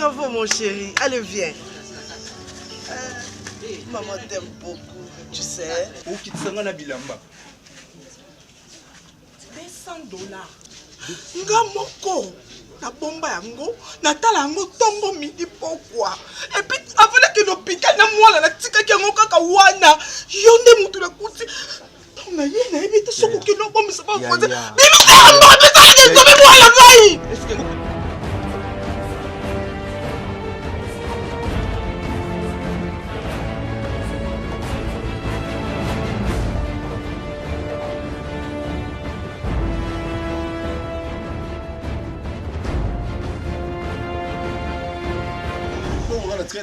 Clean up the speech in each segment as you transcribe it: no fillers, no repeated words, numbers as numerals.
Bravo mon chéri. Allez, viens. Maman t'aime beaucoup, tu sais. Où qui te sera na bilamba? $200. Nga moko. Na bomba yango, na tala yango tongo midi pourquoi? Et puis avant que l'hôpital na moi la tika ki yango kaka wana. Yonde mutu la kuti. Na yé na ebite soko ki no bomba ça va poser. Bino ka mo bita ke tobe moi la vai. Est-ce que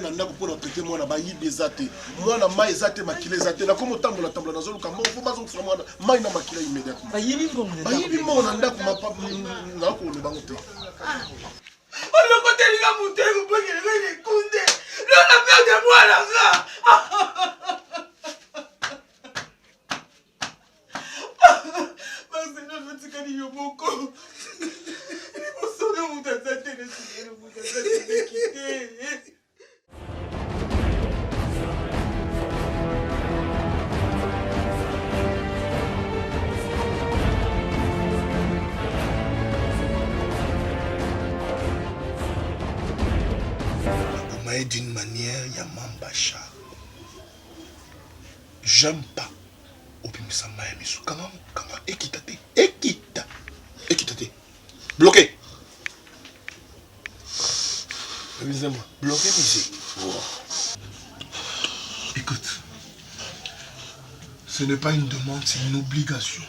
na ndako pour traiter moi na ba yibezate moi na mai ezate makilezate na comme tambola tambola nazolo kamba faut bazo fera moi mai na makila immédiatement ba yibi mo na ndako mapa na ko le bango te on le côté linga mutengo pour que les kunde non la peur de moi là parce que nous faisons que nous beaucoup il faut sauver mon tata de quitter. D'une manière Yamambacha. J'aime pas. Obimisama Yamisu. Comment équitate. Équitate. Bloqué. Avisez-moi. Bloqué, monsieur. Écoute. Ce n'est pas une demande, c'est une obligation.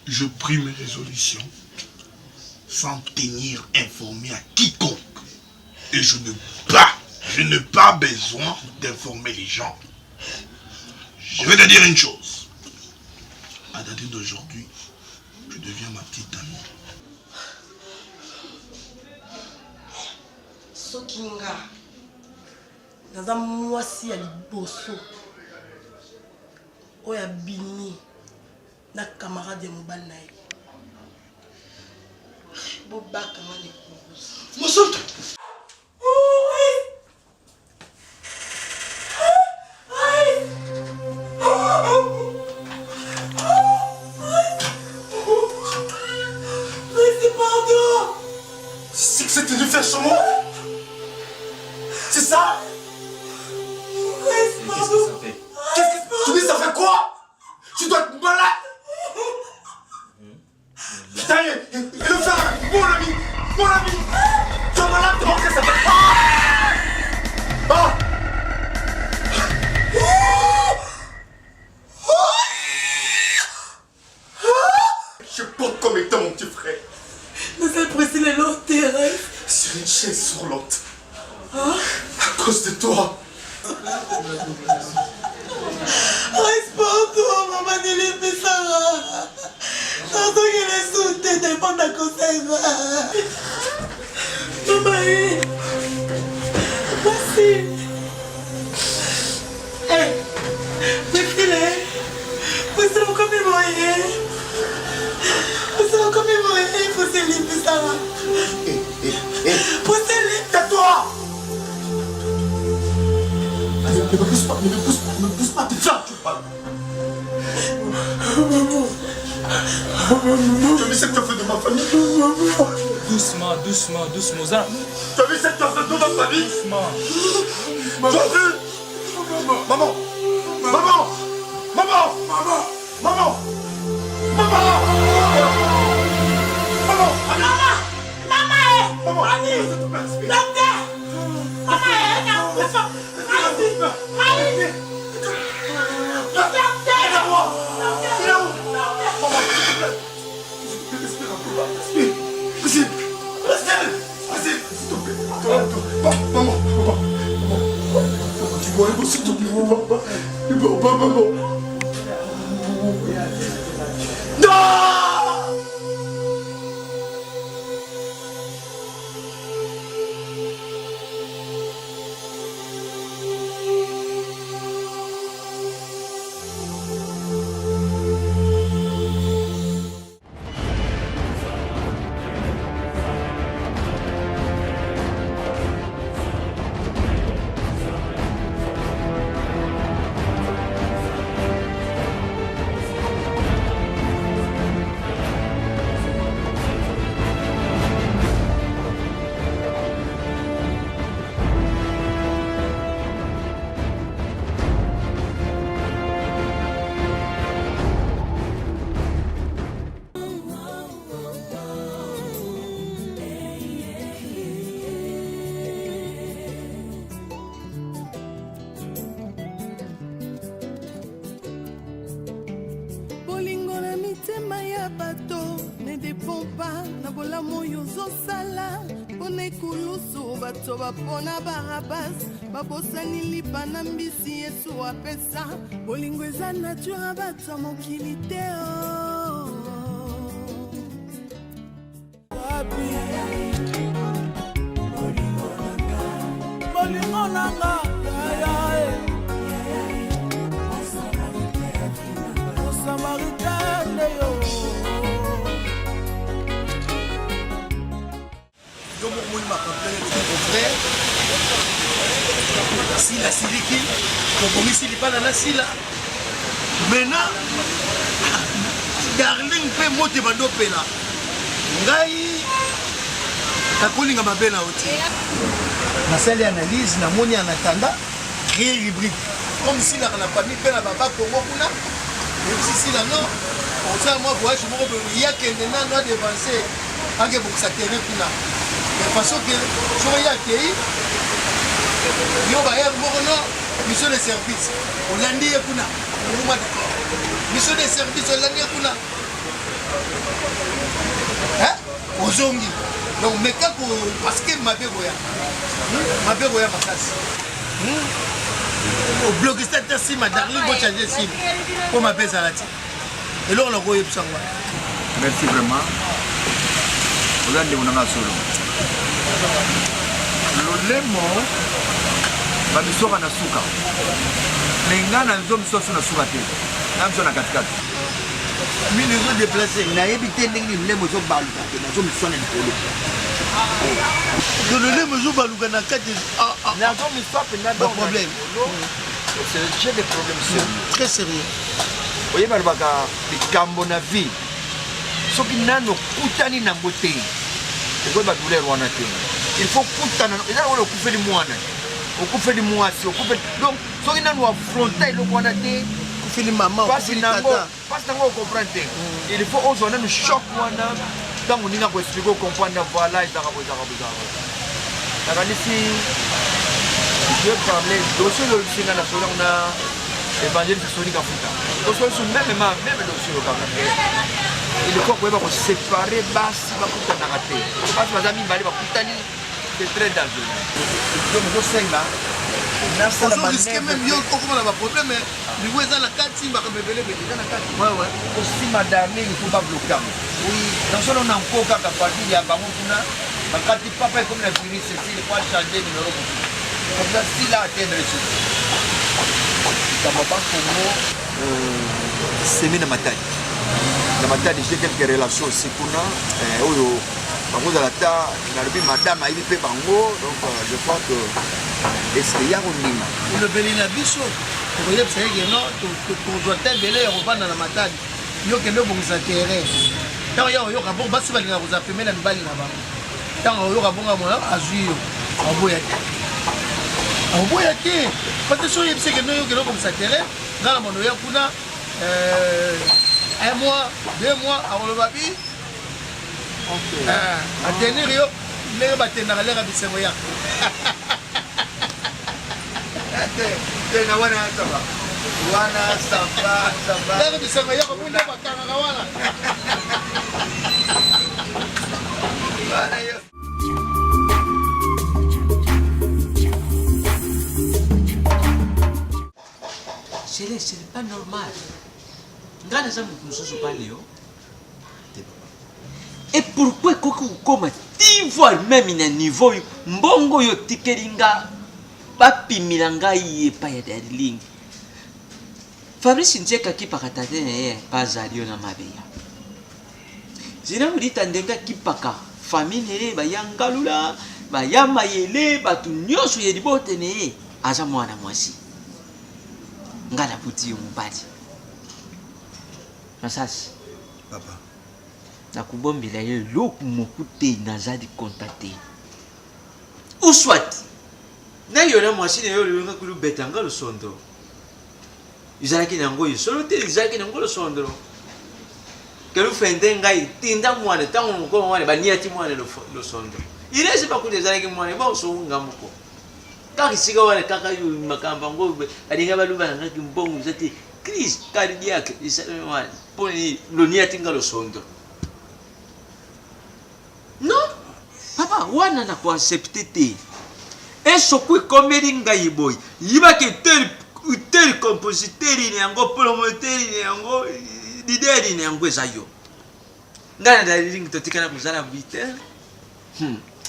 Je pris mes résolutions sans tenir informé à quiconque. Et je n'ai pas besoin d'informer les gens. Je vais te dire une chose. À dater d'aujourd'hui, tu deviens ma petite amie. Sokinga. Naza mwasi ya liboso. Oya bini. Na camarade ya mobali na ye. Bobaka mane kurusi. Mosoto. C'était de faire sur moi? C'est ça? Qu'est-ce que ça fait? Tu dis ça fait quoi? Tu dois être malade. Putain, il le fait, mon ami, tu es malade, comment ça fait pas? Je porte comme étant mon petit frère. Nous sommes pressés les longs terrains. Sur une chaise roulante. À cause de toi. Responds-toi, maman, il est fait ça. Tant qu'il est sous tes dépend de conseil. Maman, merci. Hé, mes filets, vous êtes comme les moyens. Vous êtes comme les moyens, il faut se livrer ça. Vous êtes livrer. Tais-toi. Ne me pousse pas, t'es flamme, tu parles. Tu as vu ce que tu as fait de ma famille? Doucement. Tu as vu ce que tu as fait de ma famille? Doucement. Tu as vu? Maman. motema ya bato ne dépend pas na bolamu oyo ozosala mpona ekulusu bato bapona barabas babosani lipa na mbisi yesu apesa bolingo eza nature ya bato ya mokili te bolingo nanga Samaritaine yo donc moi m'a compté mon frère Sila Siliki donc ici il pas dans la Sila maintenant darling pe mote bando pela ngai takolinga mabena oti na salle analyse na moni en attendant créer rubrique comme si la famille pe na baba Congo kuna et si là non on sait moi voyage moi il y a que maintenant doit dépenser avec pour ça terrain kuna de façon que je y a qui yo ba ya mo non mission de service on l'a dit kuna mission de service on l'a dit kuna hein ozongi donc mais quand parce que ma begoya makasi au blog status si ma darling va changer sim pour ma pesa là et là on a goyé ça merci vraiment aujourd'hui on a solo le lemo ba bisoka na suka lenga na nzo misoso na suka te na mso na katikati mimi nizo déplacer na yebite ndenge ni lemo zo baluka te na zo misona likolo le lemo zo baluka na kati na zo misope na pas problème j'ai des problèmes sérieux très sérieux oye balbaka likambo na vie soki nano kutani na ngote eko ba douleur wana te il faut kutana eza wala okufeli mwana okufeli mwasi okufeli donc soki nano affronter le wana te okufeli maman okufeli tata parce que on comprend te il faut ozona no choc wana donc on ninga ko expliquer comprendre voilà ezaka bozaka nakanisi je vais parler dossier de l'Océan national on a évangile Sonic Africa dossier sur même dossier au Cameroun il faut qu'on va séparer basse va couper na raté parce que madame bali va kutani c'est très dangereux donc je sais là on risque même yo comment on a problème mais lui vous dans la carte si va rebelle dans la carte ouais aussi madame il faut pas bloquer oui dans ce on a encore qu'à partir ya bango kuna bakati papa comme la virus c'est il faut changer numéro comme ça si là atteindre le sud dans ma banque Congo semaine na matadi j'ai quelques relations aussi kuna oyo bango za la ta na lobi madame ayibi pe bango donc je crois que est-ce qu'il y a ondima le belina biso ko yeb c'est que non to doit être belé ya kovanda na matadi yo kende bongisa terrain tant yo ka bon basi balinga ko za femela mibali na bango tant yo ka bonga mona azui yo aboya te parce que so yeb c'est que non yo kende bongisa terrain ngala mono ya kuna un mois 2 mois avant le babi à tenir yo les batena les bisengo ya tena wana samba les bisengo ya ko bunda bakanga wana c'est pas normal. Et pourquoi comme tu vois même un niveau mbongo yo tikelinga bapimilanga ye pa ya darling Fabrice Njeka ki pakatate ne bazalio na mabeya zina mulita ndenga kipaka famille bayangalula bayamayele batu nyoso ye libote ne aza mwana mwasi ngala puti mubadi Masasi papa nakubombela ye loku mokute nazali contacter ou soit na yona mwasi ne yo lenga kulu betanga lo sondo izalaki nango yo solo te izalaki nango lo sondo kelu fende ngai tinda mwana tango moko mwana baniati mwana lo sondo irese bakule izalaki mwana ba so ngamuko kaka sika wana kaka yu makamba ngo alinga baluba ngaki mbongo zati crise cardiaque isame wana poni lonia tinga lo sondo non papa wana na ko accepter te eso ku komeri ngai boy yiba ke tel compositeur ni yango promoteur ni yango leader ni yango ezayo ngana dalili ngitotikana kuzala 8h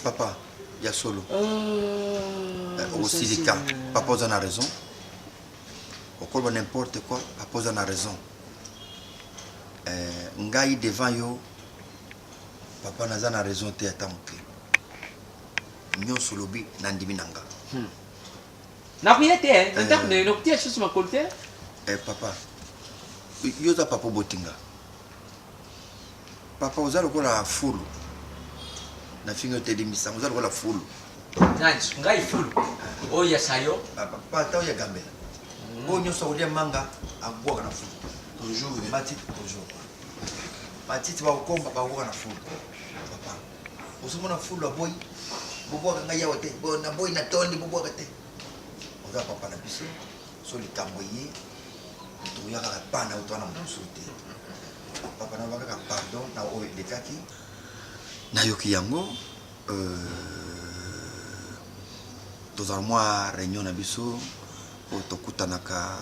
Papa, il y a solo. Aussi les cas. Papa en a raison. Au cours n'importe quoi, papa en a raison. Ngai devant yo, papa n'a pas raison te atamuke. Nyo solobi nandimi nanga. Na kuyete, ndak ne noktia shusu makolte? Papa. Yo za papa botinga. Papa ozalo ko la fulu. Na fingo te dimisa ozalo ko la fulu. Nani, ngai fulu. Oya sayo. Papa ta oya gambela. Bonyo so olia manga agboka na fulu. Toujours matiti toujours. Matiti ba ukomba ba ukoka na fulu. Papa. Usumona fulu aboy. Bobo kanga yawo te. Bona boy na tondi bobo kate. Oza papa na biso. So likamboye. Tu yaka la pana utwana mbusuti. Papa na baka pardon na o dekaki. Na yoki yango tozala mwa réunion na biso po tokutanaka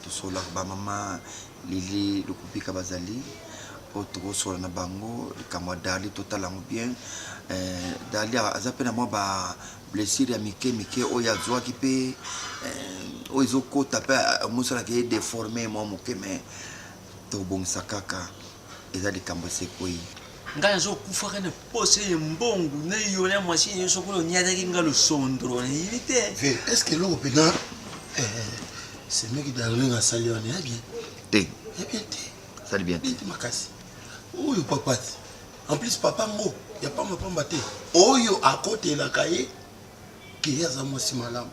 tosolaka bamama lili lokupika bazali po tokosola na bango likambo ya dali totalango bien dali aza mpe na mwa ba blessure ya mike mike oyo azwaki mpe oyo ezokota mpe mosalaka ye déforme mwa moke me tobongisa kaka eza likambo esekwei ngai zo kufaka ne pose mbongo na yo na mwasi yo sokolo nyata kinga lo sondro ni vite est-ce que l'on peut c'est mec qui darling à salir on est bien te bien ça bien te makasi oyo papa en plus papa ngo ya pas mapamba te oyo à côté la cahier qui ya za mwasi malamu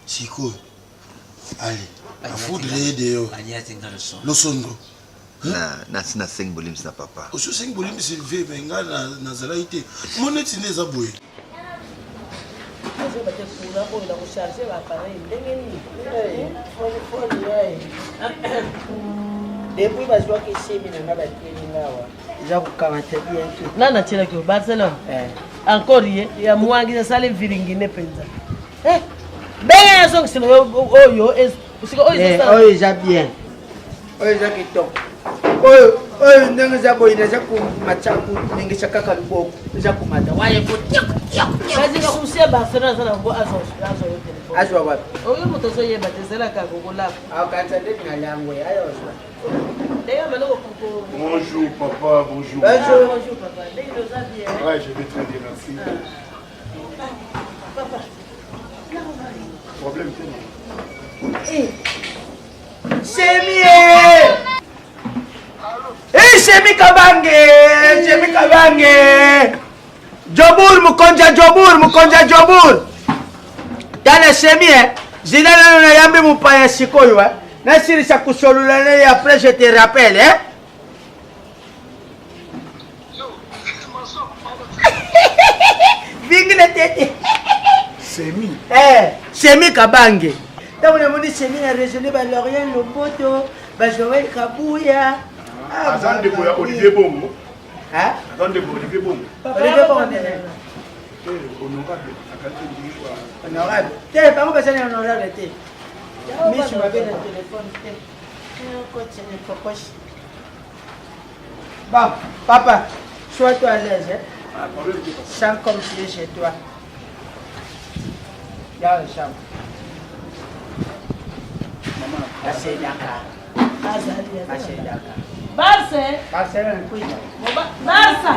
siko allez a foudre de anyati ngalo son lo sondro na sina 5 bolims na papa o 5 bolims c'est ve benga na zalaite moneti neza boye depuis bazwaki semi nanga bateli ngawa eza kokamata bien te nani atielaki o barcelone encore ye ya mwangi asali viringine mpenza ndenge yazongisela oyo oyo eza bien oyo eza kitoko oyo ndenge eza boyina eza kumatyaku ndenge eza kaka liboko eza kumata waye kotiakotiakoazika kumsia barcelone aza nango azoyo telefone azwa wapi oyo moto ozoyeba te ezelaka kokolaka akanisa ndeti na liango ayozwa Bonjour papa, bonjour. Bonjour papa. Bien. Ouais, je vais très bien, merci. Papa. Problème c'est Chemi Chemi Kabange. Jobur Mukonja. Dana Chemi Zidane na yambi mupaya sikoyo na siri sa kusolula ne après je te rappelle Vingile tete Chemi Kabange Tabona moni Chemi na régionné ba Lorient Lopoto ba Joël Kabouya Attendez pour Olivier Bongo. Attendez pour Olivier Bongo. Olivier Bongo honorable. T'es pas moi personne honorable t'es. Mais tu m'avais le téléphone t'es. Bon, papa, sois-toi à l'aise, hein. Chante comme tu es chez toi. Regarde le chambre. Maman, c'est Dakar. C'est Dakar. Barça. Barcelone, cuida. Barça.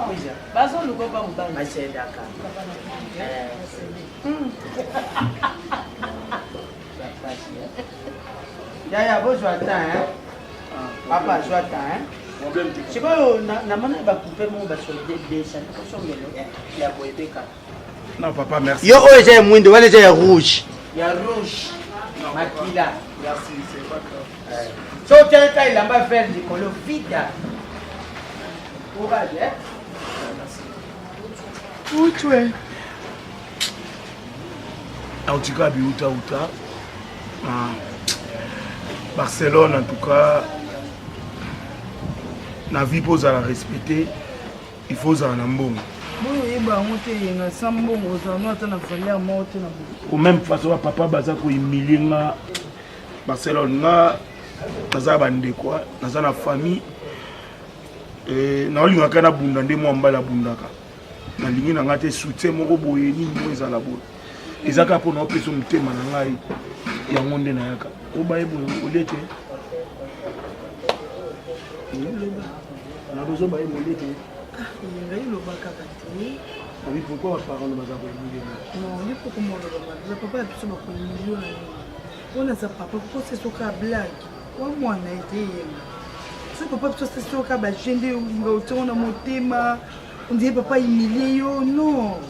Cuida. Barça não compra um banco. Mas c'est Dakar. Yaya, vou jogar, hein? Papa, jogar, hein? C'est quoi, na mana ba couper mon ba sur des ça sur le la boébeka. Non papa, merci. Yo oh j'ai mwindo, wale j'ai rouge. Il y a rouge. Makila. Merci, c'est pas grave. So tiens quand il a pas fait du colo vide. Courage, hein? Où tu es? En tout cas, Biouta Outa. Barcelone, en tout cas, la vie pose à la respecter, il faut en ambon. Ou même façon, papa Bazako humilié Barcelone, naza bande quoi, naza na famille. Na olinga kana bunda nde mo mbala bundaka. Na lingi na ngate soutien moko boye ni mo ezala boye. Ezaka po na opeso mutema na ngai ya ngonde na yaka. Obaye boye olete. Na besoin baye molete. ngai lobaka batini. Oui, pourquoi parents ne m'ont pas humilié? Non, il faut que moi le papa a pu me humilier. On a sa papa, pourquoi c'est ce cas blague? Moi, on a été. Ce papa, c'est ce cas bah gêné ou on a monté ma. On dit papa humilié, non.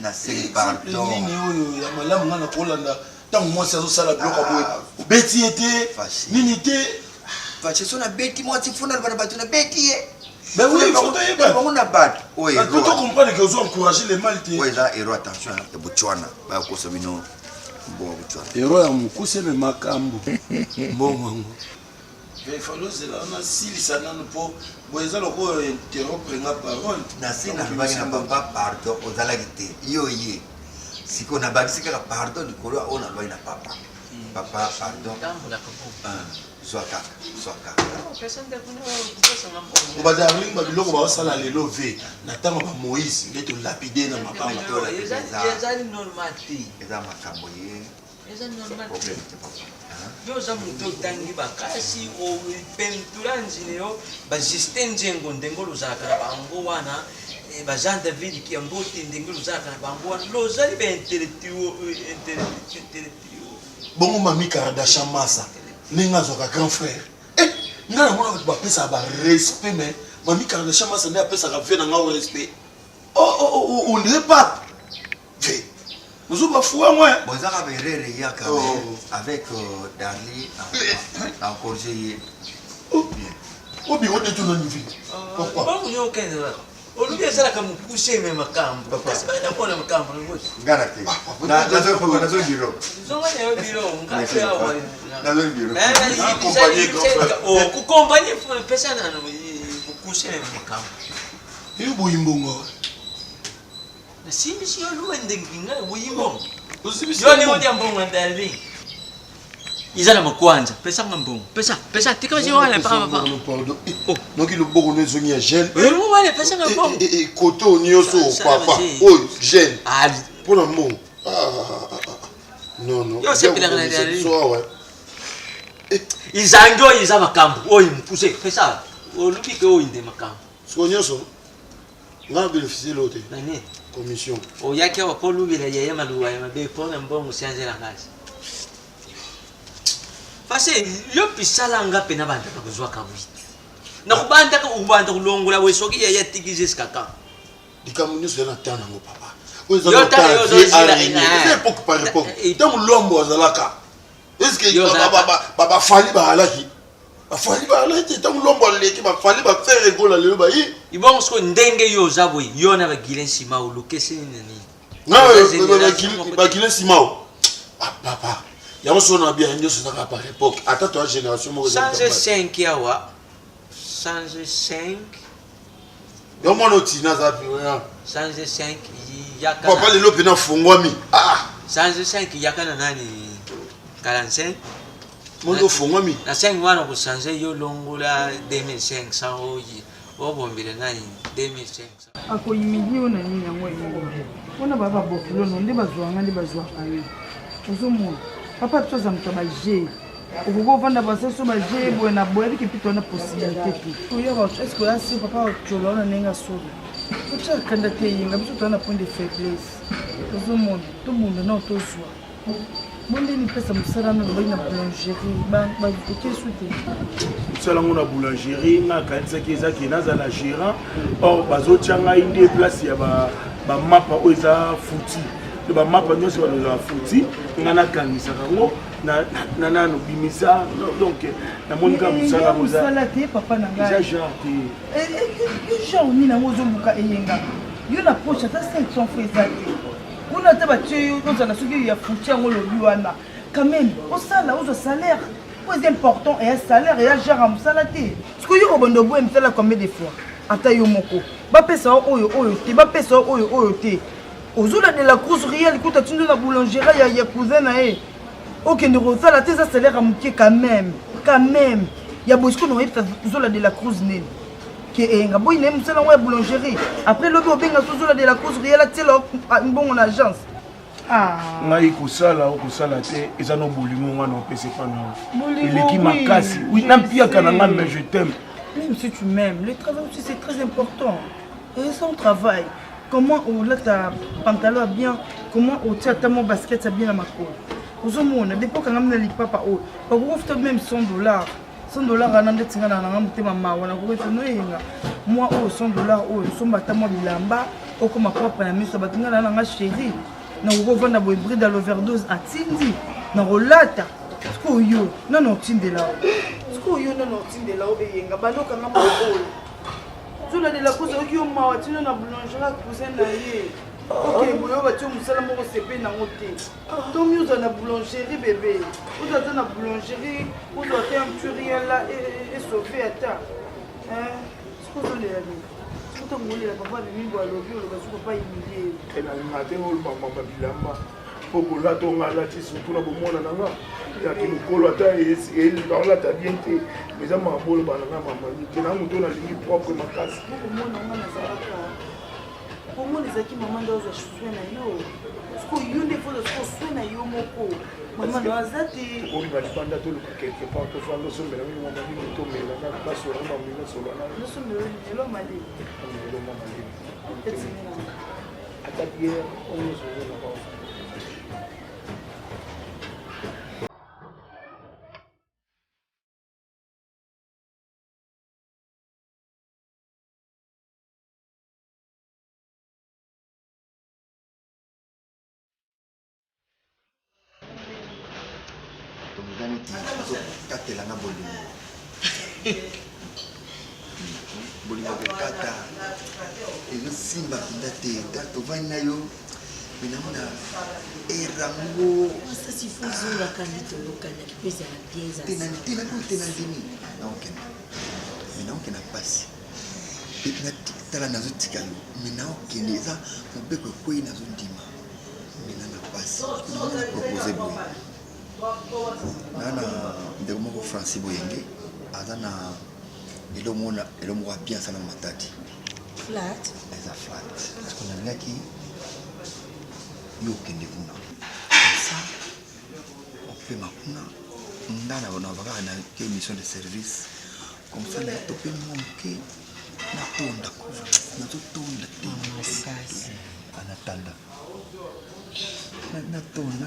Na c'est pardon. Ya malamu ngana kolanda. Tant moi c'est ça la bloc à boy. Betty était, Nini était. Parce que son a Betty moi si fona ba batuna Betty. Ben oui, il faut tailler pas. On a battu. Oui. Il faut comprendre que vous encouragez les maltais. Oui, là héros attention à Botswana. Ba ko so bino bon Botswana. Héros ya mukuse me makambo. Bon. Il faut le là on a silisa nanu po boyeza loko interrompre nga parole. Na sina bagi na papa pardon ozala gite. Yo ye. Siko na bagi sika pardon likolo on a bagi na papa. Papa pardon. Soaka. On va darling ba biloko ba sala lelo ve. Na tanga ba Moïse ndeto lapide na mabanga to la. Ezali normal ti. Eza makambo ye. Eza normal. Yo za muto tangi bakasi o pentura nzineo ba Justin Njengo ndengolo zaka bango wana ba Jean David Kiambuti ndengolo zaka bango wana lo zali ba intellectuel. Bongo mami Kardashian massa. Ninga zoka grand frère. Eh, nga mona ba pesa ba respect mais mami Kardashian massa ne pesa ka vie na nga respect. Oh, on dirait pas. Ve. Nous on va fouer moi. Bon ça va verrer ya quand même avec Darly en corgé. Oh bien on est tout dans une vie. Pourquoi? Bon yo kenza. Olubi sala kama kushe me makambo. Parce que na kona makambo ngozi. Garate. Na zo biro. Zonga ne yo biro ngati awa. Na zo biro. Ku compagnie pesa na no kushe me makambo. Yo boyimbongo. Na simi si yo luende nginga boyimbo. Yo Yo ni wodi ambongo ndali. Izala makwanza pesa ngambongo. Pesa tika je wala papa. Donc il boko ne zongi ya gel. Yo wala pesa ngambongo. Et koto nyoso papa. Oh, gel. Ah, pour le mot. Non. Yo c'est pila na dali. So ouais. Izango iza makambo. Oyi mpuse pesa. Olubi ke oinde makambo. So nyoso. Nga bénéficier l'autre. Nani? Commission. O yake wa polu bila yeye maluwa ya mabe pona mbongo sianze la ngazi. Fase yo pisala nga pena banda ka kuzwa ka witi. Na kubanda ka ubanda kulongola wesoki ya tikize skaka. Dikamunyo so na tana ngo papa. Yo ta yo zo zila ina. C'est époque par époque. Tant lombo azalaka. Est-ce que baba fali ba alaki? Ba fali ba alaki tant lombo leki ba fali ba faire rigola lelo ba yi. Ibon sko ndenge yo zabo yo na ba gilensi ma ulukese nini. Na ba gilensi ma. Ah papa. Il y a un bien Dieu sur par époque. Attends toi génération moi. 105 yawa. 105. Yo mon otina za bien. 105 yaka. Papa le lopena fungwami. Ah. 105 yaka na nani? 45. Mondo fungwami. Na 5 wana ko changer yo longola 2500 oyi. Obombile nani 2500. Ako imilio na nini yango yango. Ona baba bokulo no ndi bazwanga ndi bazwaka yo. Uzomona. Papa tu as un bagé. Au bout de la sur bagé, bon na boire qui peut donner possibilité tout. Oui, est-ce que là si papa tu l'as on n'est pas sûr. Tu as candidaté, il y a besoin d'un point de faiblesse. Tout le monde non tout soit. Bon ni pesa musala na ba ina boulangerie ba ke souté. Musala ngona boulangerie na kanisa keza kinaza la gérant. Or bazo tianga inde place ya ba mapa oza fouti. Ba mapa nyonso ba za fouti ngana kanisa ngo na no bimisa donc na monika musala moza. Musala te papa na nga. Ja jarte. Jean ni na mozo muka eyenga. Yo na poche ta 500 francs. kuna te batie ozala soki ya fouti yango lobi wana quand même osala ozwa salaire c'est important et un salaire et un genre à mosala te soki yo obanda oboye misala combien de fois ata yo moko bapesa oyo te bapesa oyo te ozula de la course réelle kuta tindo na boulangerie ya cousin na ye okende kosala te eza salaire ya moke quand même ya bosiko na oyebisa ozula de la course nini ke eyenga boyi naye mosala ngo ya boulangerie après lobi obenga sozola de la course réelle atiela mbongo na agence ngai kosala te eza no bolingo nga na opesa pana eleki makasi nampiaka na nga mais je t'aime. Même si tu m'aimes, le travail aussi c'est très important. Et son travail, comment on l'a ta pantalon bien, comment on tient ta mon basket ça bien à ma cour. Aux hommes on a des fois quand on a les papa oh, par contre même $100. $100 à n'en être na ngamte mama wana ko fait no yenga. Moi oh $100 oh somba ta mo bilamba oh comme ma papa na miso batinga na nga chérie. Na ko vanda bo hybride à l'overdose à Tindi. Na rolata. Sko yo, non tinde là. Yo non tinde là obenga baloka nga moko zula de la cause oyo mawa tino na boulangerie cousin na ye OK boyo ba tio musala moko sepe na ngote to miuza na boulangerie bébé oza na boulangerie oza te un petit rien là et sauver ata ce que je l'ai dit tout le monde la papa de mingo alobi o le pas humilier et na matin o mama bilamba pokola tonga lati surtout na bomona nanga ya kilokolo ata elata bien te eza mabolo bananga mama ke na moto nalingi propre makasi okomona nga nazalaka omona ezalaki mama nde ozwa swe na yo siko yo nde foza siko swe na yo moko mama no aza te olinga libanda toluka quelque part tofanda osombela mingi mama mingi tomela na basola mamina solana nosomela lelo maleli lelo mamaleli ata biere oyozozola bao katelanga bolingo bolingo kokata ezosimba mpenza te ta tovandi na yo menamona erango tenandimi naokenda mpasi tala nazotika yo me naokende eza mobeko ekwei nazondima mena na mpasi namona propose boye nana ndeko moko Francis Boyenge aza na elo moko bien sana matati flat eza flat parce qu'on a laki yo kende kuna ça on peut makuna ndana bona baka na émission de service comme ça na topé monke na tonda ko na tonda te masasi anatanda na tonda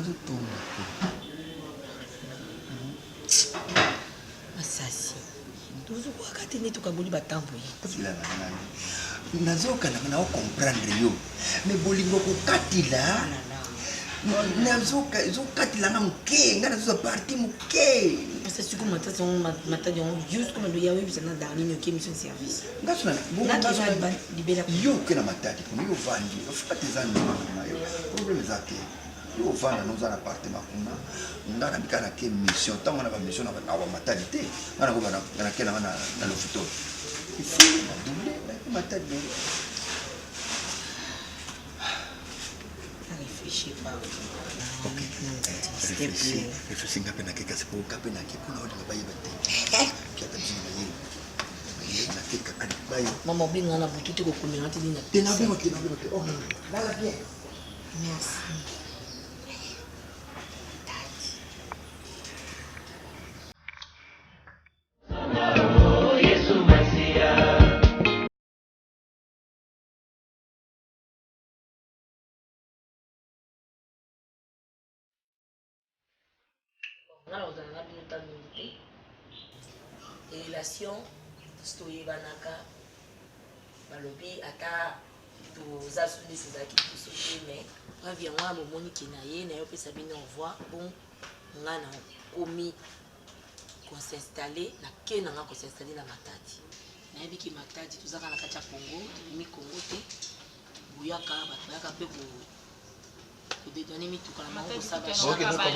Masasi. Toujours quoi quand tu n'es tout kaboli batambo yi. Nazoka na comprendre yo. Mais bolingo ko katila. Nazoka katila na mke, ngana zo parti mke. C'est sûr que mata juste comme le yawe bizana darni no mission service. Ngasuna libela yo ke na matati ko yo vandi. Ofatezana na yo. Problème zake. Yo vanda nous en appartement kuna ndana bikana ke mission tango na ba mission na ba matalité ngana ko na kena na l'hôpital il faut doubler la matalité réfléchis pas OK réfléchis ngape na keka sepo ngape na ke kuna odi baye bate kia tabini baye na keka ani baye maman binga na bututi ko kumela tini na tena bingo oh là bien merci. Relation stoyebanaka balobi ata toza sonde sezaki tosote mais avia mwa bomoni kenaye na yo pesa bino envoi bon ngana komi s'installer na ke nanga ko s'installer na matati na yebiki matati tozaka na kati ya Congo tobimi Congo te buyaka bato bayaka pe kodedone mituka na bango Ok, kosaba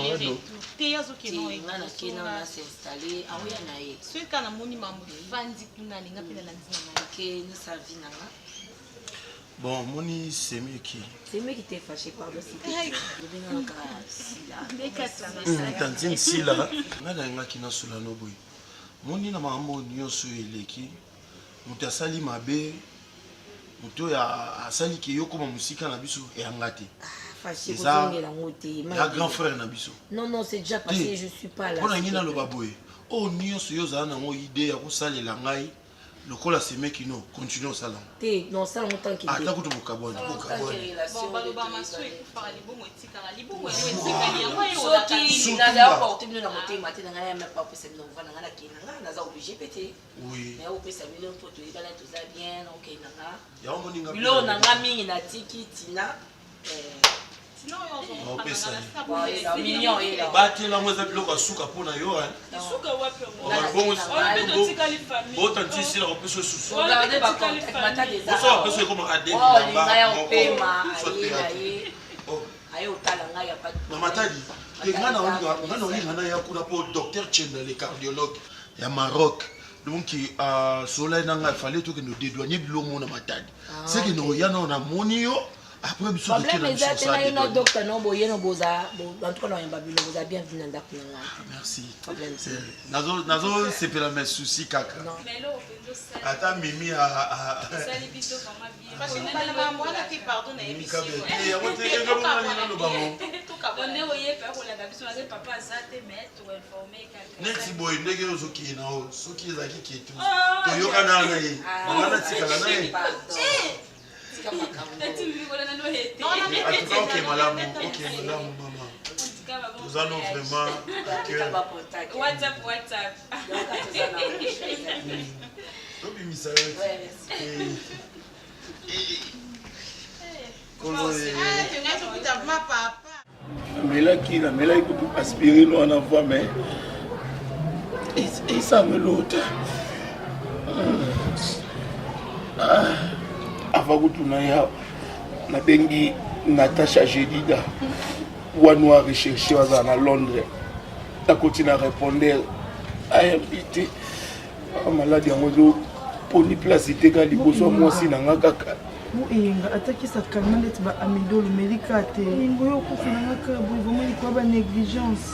te azokende nga na kena na s'installe aoya na ye soki kaka namoni mambo fandi kuna alinga mpe nalandi na ngai ke nasa vi na nga bon moni semeki te fâché pardon obengaka sila tantine sila nga nayengaki nasula no boye moni na makambo nyonso eleki moto asali mabe moto oyo asaliki eyokoma mosika na biso eyanga te ya grand frère na biso non c'est déjà passé je suis pas là mpona ngi naloba boye oyo nyonso yo ozala nango ide ya kosalela ngai lokola semeki no continue osala te non sala ngo tanki ata kutu bokabwana baloba maso ekufaka libongo etikaka libongo soki nazala porte bino na motema te na ngai ya mepa opesa bino ovanda ngai nakei na ngai naza oblige pe te naye opesa bino mpo toyebana toza bien okei na nga biloko na nga mingi natiki tina batelango eza biloko asuka mpona yo botantisila kopesa esusu ekoma na matadi nga na olinga na ya kuna mpo docteur chenda le cardiologue ya Maroc donc sola nanga fallait tokende odédouane bilongo na matadi seke na oya nao na moni yo après biso problème eza te na yo na docteur no boye no boza en tout cas na oyamba bilongo boza bienvenue na ndako na ngai merci nazo sepela mes soucis kaka ata mimi neti boye ndenge ozokeye nao soki ezalaki ketu toyokana na ye wana tikala na ye ok malamu maman nous allons vraiment WhatsApp tobimisa namelaki kutu aspirine wana voi mais esangelota avant kutuna ya nabengi Natasha Jedida wana recherche waza na Londres takoti na répondre ayambite maladi yango zo poni place iteka liboso mwasi na nga kaka moyenga atakisa kalma ndeti ba amidolo melika te ingo yo kufuna ngaka boy vraiment ikwa ba négligence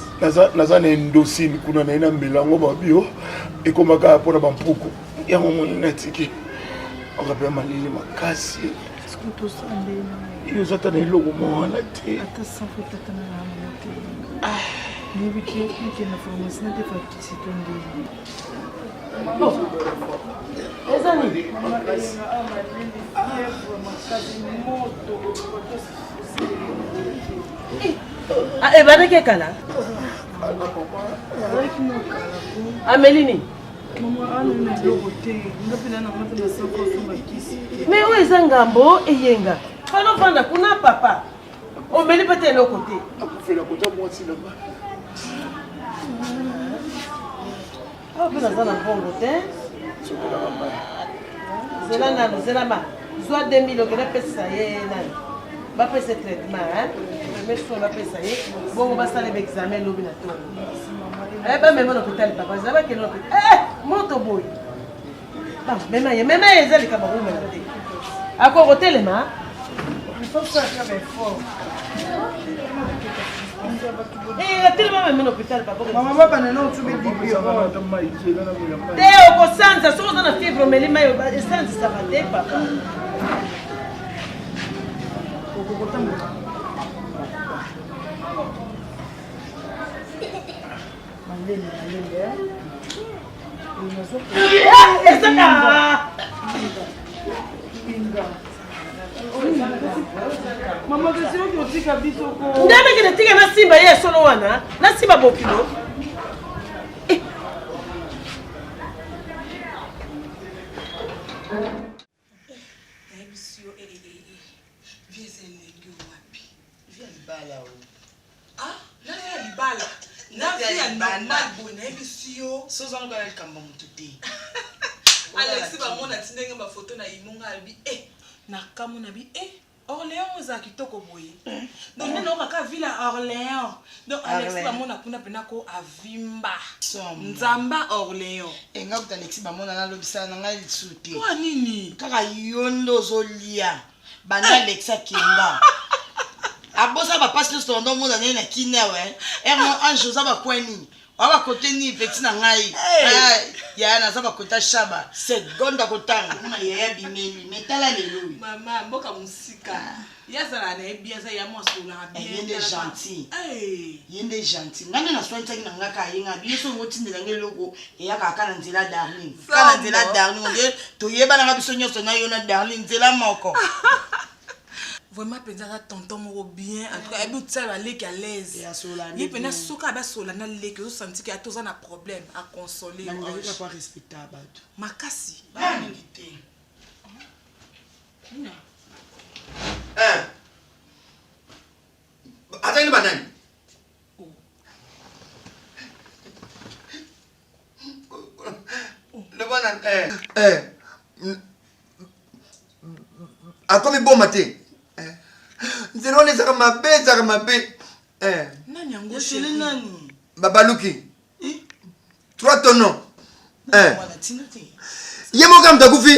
naza na endosine kuna na ina melango babio ekomaka mpona bampuku yango moni natiki okape malili makasi iyo zata na eloko mwana te ata sanfo tatana na mwana te nibiki ike na pharmacie na te fakisi tondeli ezani ebandaki ekala amelini me oyo eza ngambo eyenga fana ofanda kuna papa omeli mpe te eloko te awa mpe naza na mbongo te zela nano zela ma zwa 2000 okende apesa ye nani bapesa traitement premier soin bapesa ye bongo basala baexamen lobi na tongo bamema na hôpital papa eza bakende na hôpital moto boye mema ye eza likambo kumela te akoko telema atelema meme na hôpital papa te okosanza soki oza na fievre omeli mai esanzisaka te papa mama kesiroki otika biso ko ndameke natika na simba ye solo wana na simba bokilo Alexi bamona tindenge bafoto na imonga albi nakamona bi Orléans oza kitoko boye. Donc nous kaka ville à Orléans. Donc Alexis bamona kuna penako avimba. Nzamba Orléans. Et nga kuta Alexis bamona na lobisa na ngai souté. Kwa nini? Kaka yondo zolia. Bana Alexis Kimba. Abosa ba passe le stand mona na kinewe. Erno ange za ba kwani. Aba côté ni petit na ngai. Ya na za ba kota shaba. Seconde kotanga. Na ya bimeli metala lelo. Maman mboka musika. Yazala na bien ça ya mo sola bien. Il est gentil. Il est gentil. Ngana na soin tsangi na ngaka yenga biso motindela ngeloko ya kaka na nzela darling. Kana nzela darling nge to yeba na biso nyoso na yo na darling nzela moko. Vraiment penza tonton moko bien en tout cas ebi tsala leki à l'aise. Ni pena soka ba sola na leki o senti que atoza na problème à consoler. Na ngaka pas respectable. Makasi. Ba invité. Attends, une banane. Le banane. À comme bon matin. C'est non, ça m'a bé, ça m'a bé. Nani yango chéri nani? Babaluki. 3 tonneaux. Voilà, tinote. Yemo kam takufi.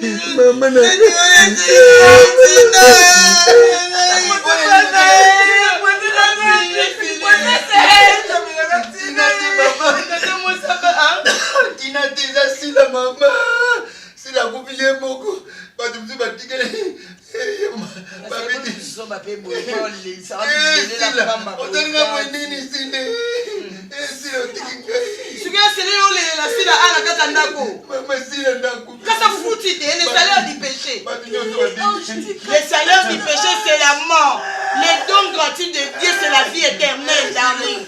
Maman. Tina déjà si la maman, si la coupille beaucoup, pas de petit batigé. Le salaire du péché, c'est la mort. Les dons gratuits de Dieu, c'est la vie éternelle, darling.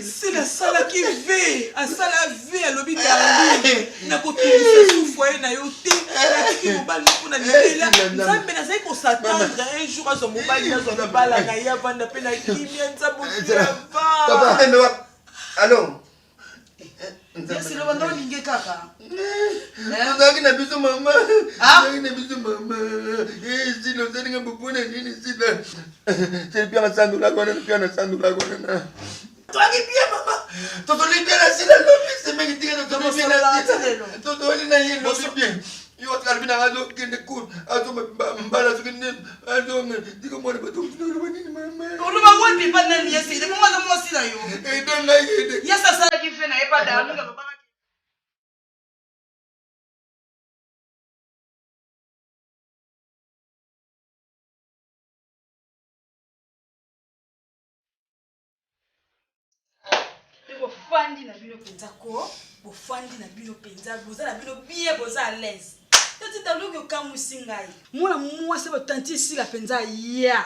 C'est la salle qui veut, à salle veut à l'hôpital darling. Na kotunisa soufoyer na yote, na ki mobile pour na libela. Ça mais na sai ko s'attendre un jour à son mobile na son bala na ya vanda pe na kimia nza botia va. Papa, allô. C'est le bandon lingue kaka. Nzaki na biso mama. Nzaki na biso mama. Si lo zeni nga bubuna nini sila. C'est bien la sandula kona, bien la sandula kona. Toi qui bien maman. Toto li bien la sila lobi, c'est même qui tire toto bien la sila. Toto li na yé lobi bien. Yo kalbi na azo kende cool. Azo mbala zo kende azo diko mo ba to lo nini mama. Olu ba mo pipa na ni yesi, de mo ma mo sila yo. Don na yé. Yesa sala ki fe na e pa da nga ba. Bofandi na bino penza ko, bofandi na bino penza, boza na bino bien boza à l'aise. Tati taluki kamusingai. Mwana mwasi botanti si la penza ya.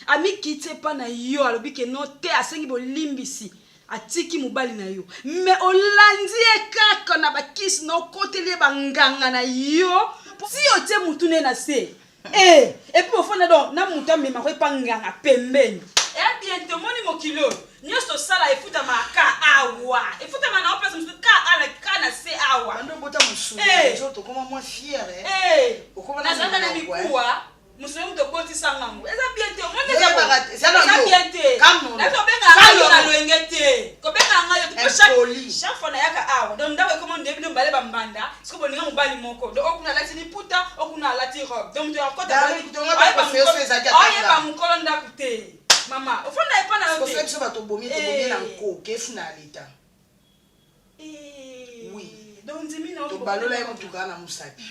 Ami kite pa na yo alobi ke no te asengi bolimbisi. Atiki mobali na yo. Mais olandi kaka na bakisi no koteli banganga na yo. Si yo te mutune na se. Et puis au fond na muta mema ko panganga pembeni. Et bientôt moni mokilo. Nyoso sala efuta maka awa. Efuta mana opesa msu ka ala kana se awa. Ando bota musu. Zoto koma moi fier Okoma na zanga na mikuwa. Musu mto boti sangangu. Eza bientôt moni eza bientôt. Kamu. Na to benga ngayo na loengete. Ko benga ngayo to chaque fois na yaka awa. Donc ndawe komo ndebi no mbale bambanda. Siko boninga mobali moko. Donc okuna lati ni puta, okuna lati robe. Donc to yakota bali kutonga ba feo seza jata. Oye ba mukolo ndakute. Mama, au fond n'a pas na yote. Parce que tu bomi na nko, qu'est-ce na leta. Oui. Donc ndimi na to balola e mutuka na musapi.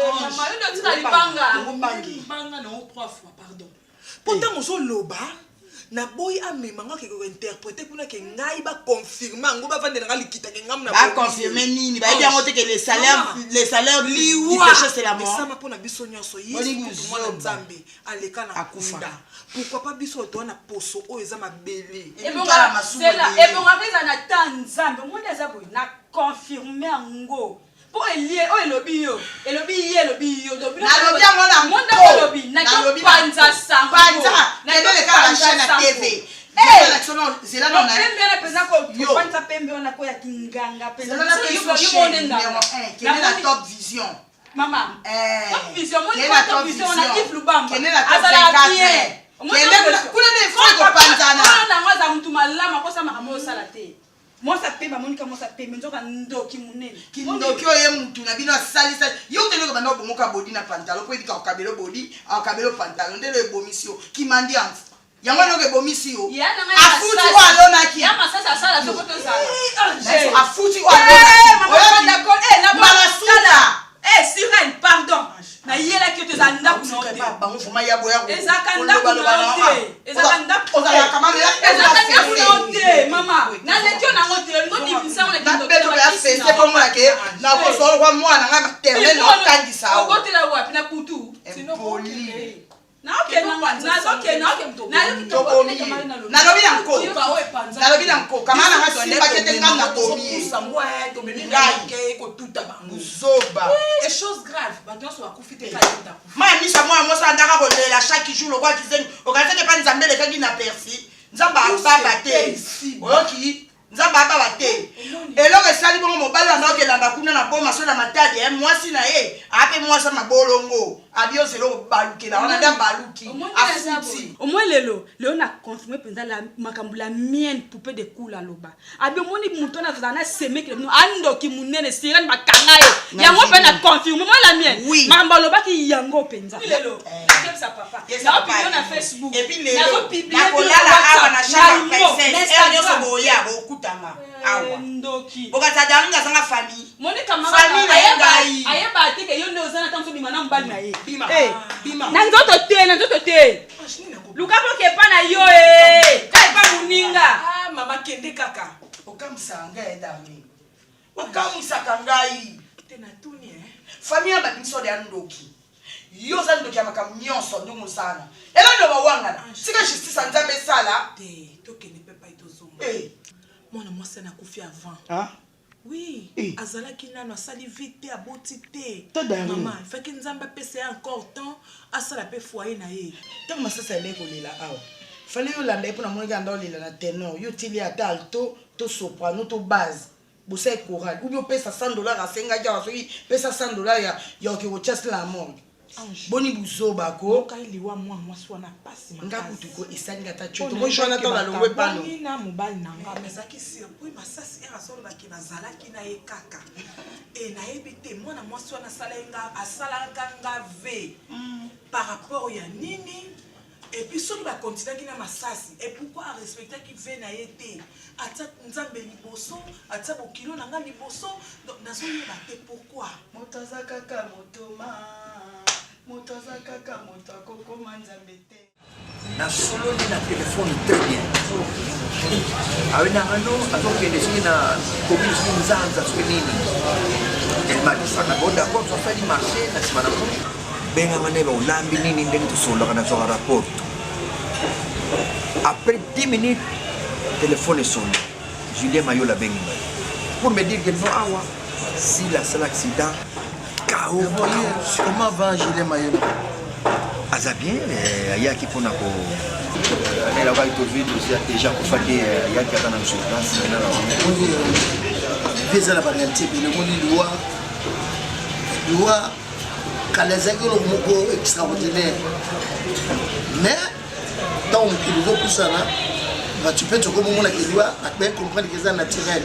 Mama, yo ndo tika libanga. Banga na 3 fois, pardon. Pourtant mozo loba, na boy amemanga ke interpréter kuna ke ngai ba confirmer ngo ba vanda nga likita ke ngam na ba confirmer nini ba bien ngote que les salaires liwa c'est la mort ça m'a pona biso nyonso yesu mwana nzambe aleka na kufunda pourquoi pas biso to na poso o eza mabele et bon après na ta nzambe monde eza boy na confirmer ngo pour lié o elobi yo dobi na lobi ngona monde elobi na to panza sango na le ka la chaîne à TV c'est là non na pesa ko panza pembe ona ko ya kinganga pesa quelle est la top vision mama top vision moi top vision on a Yves Lubamba quelle est la top 24 kuna ne faut ko panza na ngwaza mtu malama ko sama kamo sala te moi ça paie monica moi ça paie menzoka ndoki munene kindoki oye mtu na bino salisa yo tele ko bana bomoka body na pantalon ko edika ko kabelo body a kabelo pantalon ndelo ebomisio kimandi anfu yango no ke bomisio afuti wa lona ki ya masasa sala sokoto sala afuti wa lona maman d'accord la bonne Sirène, pardon. Na yela ki te zanda kunote. Bango fuma ya boya ko. Ezakanda kunote. Ezakanda kunote. Mama, na letio na ngote, ngo dibisa ngone kindo. Na beto ya feste ko mo ke na ko so kwa mwana nga materne no kandisa. Ngote la wapi na kutu. Sino poli. Na okay mto. Na lobi na nko. Na lobi na nko. Kama na ngasi pakete ngana komi. Sangwa to menenga ke ko tuta bango. Zoba. Et chose grave, maintenant so akufite kalenda. Ma misa moi moi ça ndaka ko lela chaque jour le roi disait okaze ke pa nzambe le kangi na persi. Nzamba baba te. Oki nzamba baba te. Eloko esali bongo mobali anda okelanda kuna na boma so na matadi mwasi na ye ape mwasi na bolongo abio zelo baluki na wana baluki afuti au moins lelo na confirmer penza la makambula mienne poupée de coula loba abio moni muto na zana seme ke no andoki munene sirene bakanga ye yango pe na confirmer moi la mienne makamba loba ki yango penza lelo comme ça papa na opinion na Facebook et puis lelo na kolala aba na chaque personne et nyoso boya bokutanga awa ndoki bokatadanga sanga famille monika mama famille ayeba te ke yo ndio zana tanso bimana mbali na ye bima na nzoto te luka po ke pa na yo kai pa muninga mama kende kaka okamisa ngai dami okamisa kangai tena tuni famille ba biso de ndoki yo za ndoki amaka nyonso ndungu sana ela ndo bawanga sika justice nzambe sala te to ke ne peut pas itozonga mwana mwasi na kufi avant oui azalaki nano asali vite aboti te mama faki nzambe pese encore temps asala pe foyer na ye tant masasa ele kolela awa fallait yo landa epona moneka ndo lela na tenor yo tili ata alto to soprano to base bosa chorale ou bien pesa $100 asenga ja soki pesa $100 ya okirochas la mort boni buzoba ko kailiwa mwa mwasi wana pasi ngakutu ko isanga ta choto ko jona to la longwe pano na mobali nanga mesaki surpris masasi era solo baki bazalaki na ye kaka et na yebite mwana mwasi wana asalaka nga ve par rapport ya nini et puis soki ba continuer na masasi et pourquoi respecter ki ve na yete ata nzambe liboso ata bokilo nanga liboso donc nazoyeba te pourquoi motaza kaka motoma motaza kaka motakoko manzambe te na solo ni na téléphone très bien awena ano atokende siki na community nzanza swenini elle m'a dit ça na bon d'accord tu fais du marché na simana ko benga maneba ulambi nini ndenge tusola kana so rapport après 10 minutes téléphone sonne Julien Mayola bengi pour me dire que non awa si la seul accident KO comment va Julien Mayola aza bien ayaki mpona ko anela kaki tovide aussi déjà kofaki ayaki ata na souffrance ezala baréalité ebele moni liwa kala ezalaki eloko moko extraordinaire mais ntango mokili ezopusana bato mpe tokomomona keliwa baye comprendre ke eza naturel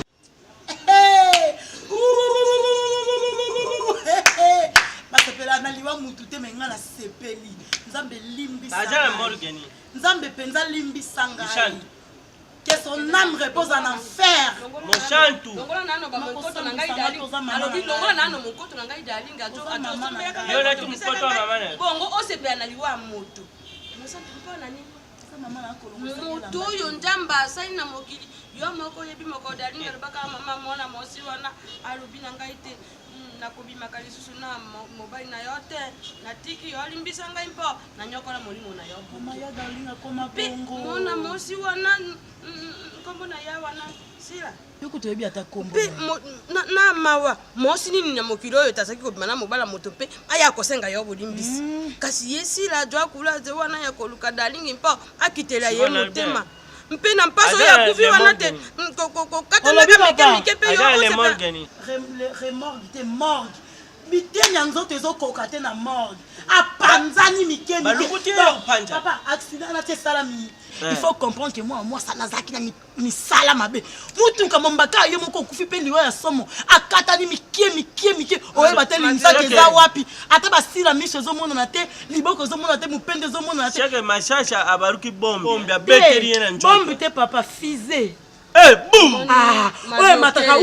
basepela na liwa mutu te menga na sepeli nzambe nzambe penza limbisa ngai que son âme repose en enfer bongo osepela na liwa moto moto oyo nzambe asali na mokili yo moko oyebi moko dalinga alobaka mama mwana mosi wana alobi na ngai te nakobimaka lisusu na mobali na yo te natiki yo alimbisa ngai mpo nanyokola molimo na yo mpe mwana mosi wana nkombo na ya wana sila yokutoyebi ata kombo mpe na mawa mosi nini na mokili oyo tazalaki kobima na mobala moto mpe aya kosenga yo bolimbisi kasi ye sila adwa kula ze wana ya koluka dalingi mpo akitela ye motema mpe na mpaso oyo akufi wana te kokatana bamike mpe remorgue te morgue biteni ya nzoto ezokoka te na morgue apanzani mikepapa accident na te esalami il faut comprendre que moi ça nazaki na misala mabe mutuka mombaka yo moko okufi mpe liwa ya somo akatani mike oyeba te limisaki eza wapi ata basila miso ezomonana te liboko ezomona te mopende ezomona te cheke mashasha abaruki bombe abeteli ye na nzoto bombe te papa fise boum oyo mataka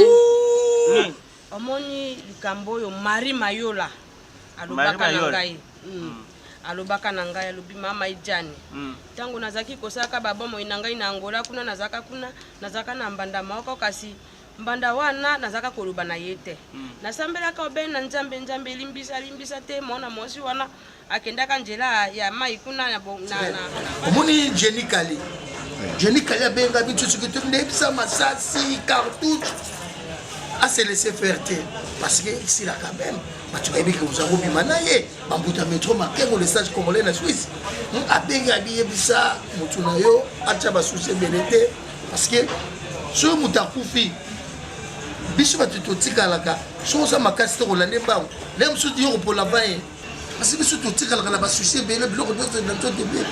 omoni likambo oyo Marie Mayola alobaka na ngai alobaka na ngai alobi mama ijani ntango nazaki kosaka babomoi na ngai na Angola kuna nazaka na mbanda moko kasi mbanda wana nazaka koloba na ye te nasambelaka obeni na nzambe elimbisa te mwana mosi wana akendaka nzela ya mai kuna omoni Jenny Kali abenga bitusuki te ndebisa masasi cartouche à se laisser faire terre parce que ici là quand même tu vas que vous avez mis manaye bambuta métro makengo le stage congolais na Suisse a benga biye bisa mutuna yo acha ba souci belete parce que so mutakufi biso batutotika laka so ça makasi to kolande ba lem so di yo pour la vain parce que biso totika laka na ba souci belete biloko d'autres dans tout début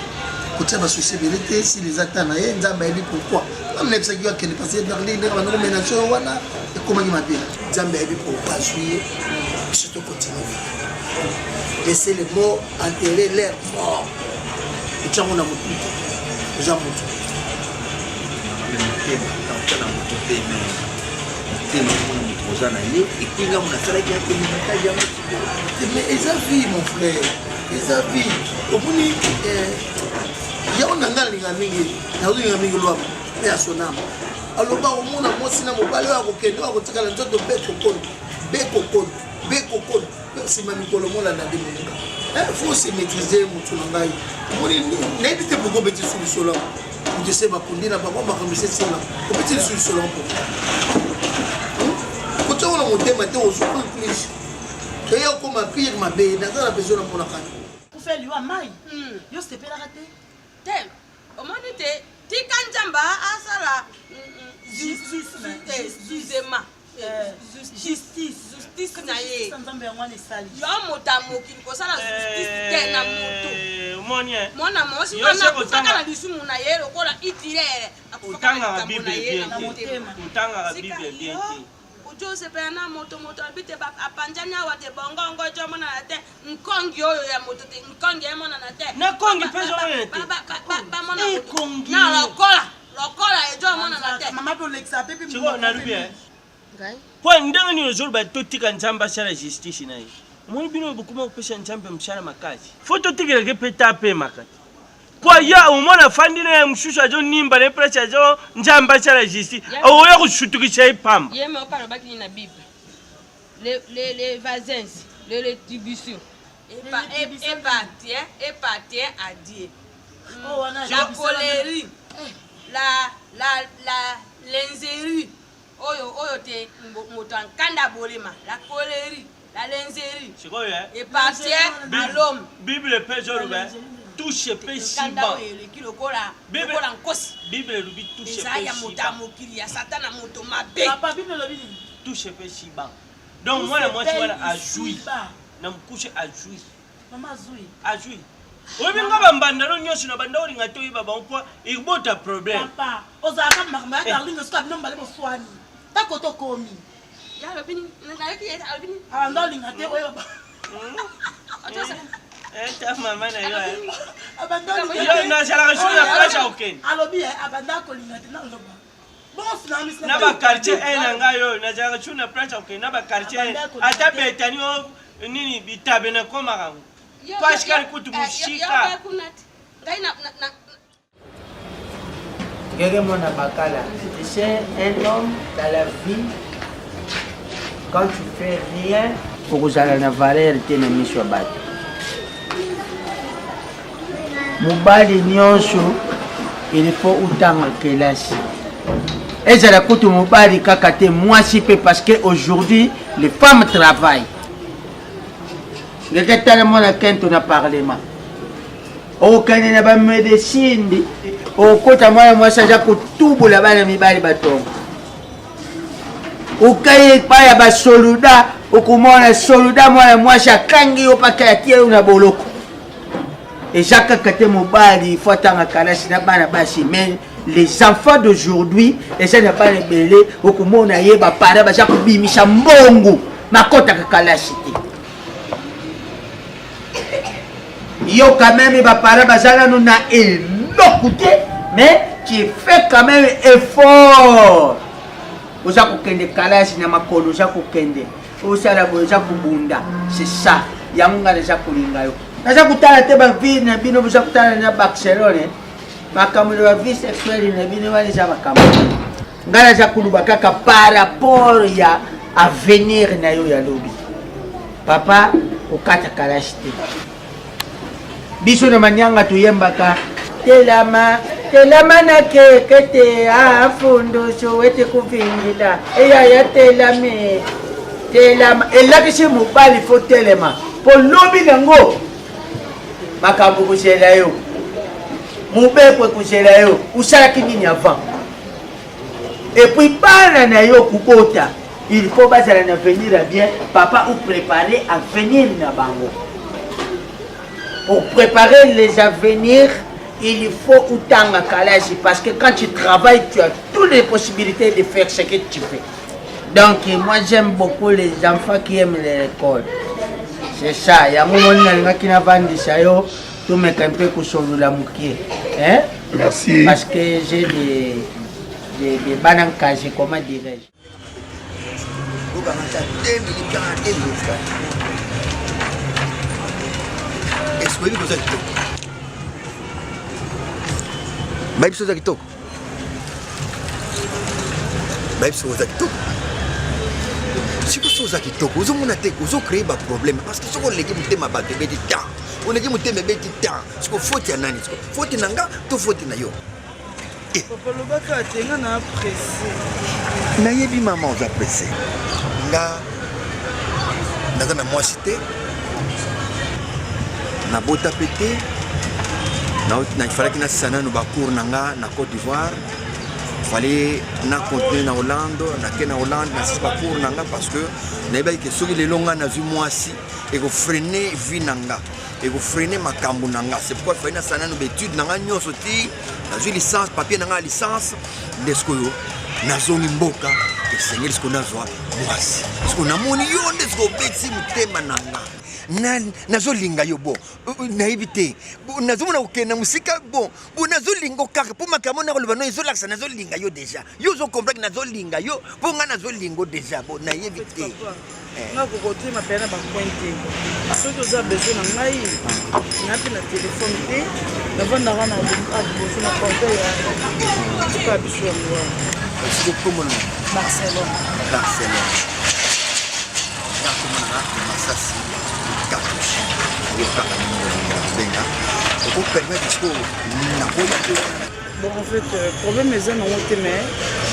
côté ba souci belete si les attendent na nzamba ebi pourquoi comme les psychiatres qui passé dans les nominations wana et comment il m'a dit nzamba ebi pour pas suivre surtout continuer laisser les morts enterrer leurs morts et tu as mon amour déjà mon mais ils ont vu mon frère ils ont vu au bout il y a un angalinga mingi na ulinga mingi lwa ya sonama aloba omona mosi na mobali wa kokende wa kotikala nzoto beko sima mikolo mola na demonika faut se maîtriser mutu na ngai moni n'hésite pas pour beti solution là pour te seba kundina ba ba kamisa sala ko beti solution là pour ko tona motema te o sukuru plus et yo comme pire ma be na za besoin na mona kana pour faire liwa mai yo se pela raté te omoni te tika nzamba asala justice na ye yo moto mokili kosala justice te na moto mwana mosi wana akufaka na lisumu na ye lokola itilere akufaka na ye na motema ojosepela na moto abite apanzani awa te bongongo ezomonana te nkongi oyo ya moto te nkongi emonana te nakongi mpe ezomonana te na lokola ezomonana te mama bolekisa pepe nalubi po ndenge nini ozoloba totika nzambe asala justice na ye omoni bino bokuma kopesa nzambe mosala makasi fo totikelake mpe ta apemaka te po ya omona afandi na ye mosusu azonimba na place azo nzambe asala justice oya kosutukisa ye pamba ye moko alobaki nini na bible les vasins les rétributions épatien à Dieu la colérie lenzerie oyo te moto ankanda bolema la colérie la lenzerie épatien à l'homme bible mpe ezoloba touche mpe siba lokola nkosi bible elobi touche eza ya moto ya mokili ya satana moto mabe touche mpe siba donc mwana mwasi wana azwi na mkushe azwi azwi obinga bambandalo nyonso na banda olinga te oyeba bango mpo ekobota problème ozalaka makambo ya darlinga soki abino mbale boswani tako tokomi anda olinga te oyeba mama na yo nazalaka su na place okende alobi abanda kolinga te naloba na bakartier na ngai oyo nazalaka su na place okende na bakartier ata betani o nini bitabe na komakango pascal kutu mushika Tu sais, un homme dans la vie, quand tu fais rien, il faut que ça ait la valeur de tes amis sur la Mobali nyonso, il faut autant que là. Et ça la coûte mobali kakate moi si peu parce qu'aujourd'hui, les femmes travaillent. Les gars, tellement la quinte on a parlé. Au Canada, la médecine, au côté moi, ça j'ai tout la balle, mi bali bateau. Au cahier, pas y a pas soldat, au comment la soldat, moi, j'ai kangi au paquet, on a boloko. Et chaque côté mobile, il faut attendre mais les enfants d'aujourd'hui, et ça n'a pas les belés, au comment on a eu, bah, par exemple, j'ai oublié Michambongo, ma côte à Kalachiti. Yo quand même il va parler bazala nous na écouté mais tu fais quand même effort oza kokende kalasi na makolo oza kokende osala boza kubunda c'est ça yango za kolinga yo naza kutala te ba vie na bino boza kutala na Barcelone makambo ya vie sexuelle na bino wale za makambo ngala za kuluba kaka par rapport ya avenir na yo ya lobi papa okata kalasi te biso na manyanga tuyembaka telama na kete afundo so wete kuvingila eya telame telama elakisi mobali fo telema po lobi nango makambo kusela yo mubepo kusela yo usalaki nini avant et puis bana na yo kubota il faut bazala na venir bien papa ou préparer à venir na bango. Pour préparer les avenirs, il faut autant à Kalashi parce que quand tu travailles, tu as toutes les possibilités de faire ce que tu fais. Donc moi j'aime beaucoup les enfants qui aiment l'école. C'est ça. Il y a un moment qui n'a pas dit ça, tout me campé pour sauver la moukier. Hein? Merci. Parce que j'ai des bananes cachées, comment dirais-je? Esweli koza kitoko. Baibso za kitoko. Baibso za kitoko. Si vous avez kitoko, vous avez créé un problème parce que si vous avez un bateau de temps, on a dit que vous avez temps. Si vous faut un nani, faut un nanga, tout faut un yo. Papa le bac a été un apprécié. Nayebi maman vous apprécié. Nga, naza na moi cité. Na bota pété il fallait que na sana no bakour nanga na Côte d'Ivoire fallait na continuer na Hollande na Hollande na six bakour nanga parce que na ba ke soki le longa na vu moi si et go freiner vie nanga et go freiner makambu nanga c'est pourquoi fallait na sana no étude nanga nyoso ti na ju licence papier nanga licence desko yo na zoni mboka et seigneur ce qu'on a joie moi si ce qu'on a moni yo desko beti mutema nanga nazolinga yo bon nayebi te nazomona kokenda mosika bon nazolinga kaka mpo makambo na koloba no ezolakisa nazolinga yo déjà yo ozokomprendre nazolinga yo mpo nga nazolinga déjà bon nayebi te nga kokotima mpe na bapoint te soki oza besoin na ngai nape na telefone te navandaka na liboso na porte ya tika biso yango wana sikokomona Barcelone nakomonaka masasi bon en fait problème eza nango te mais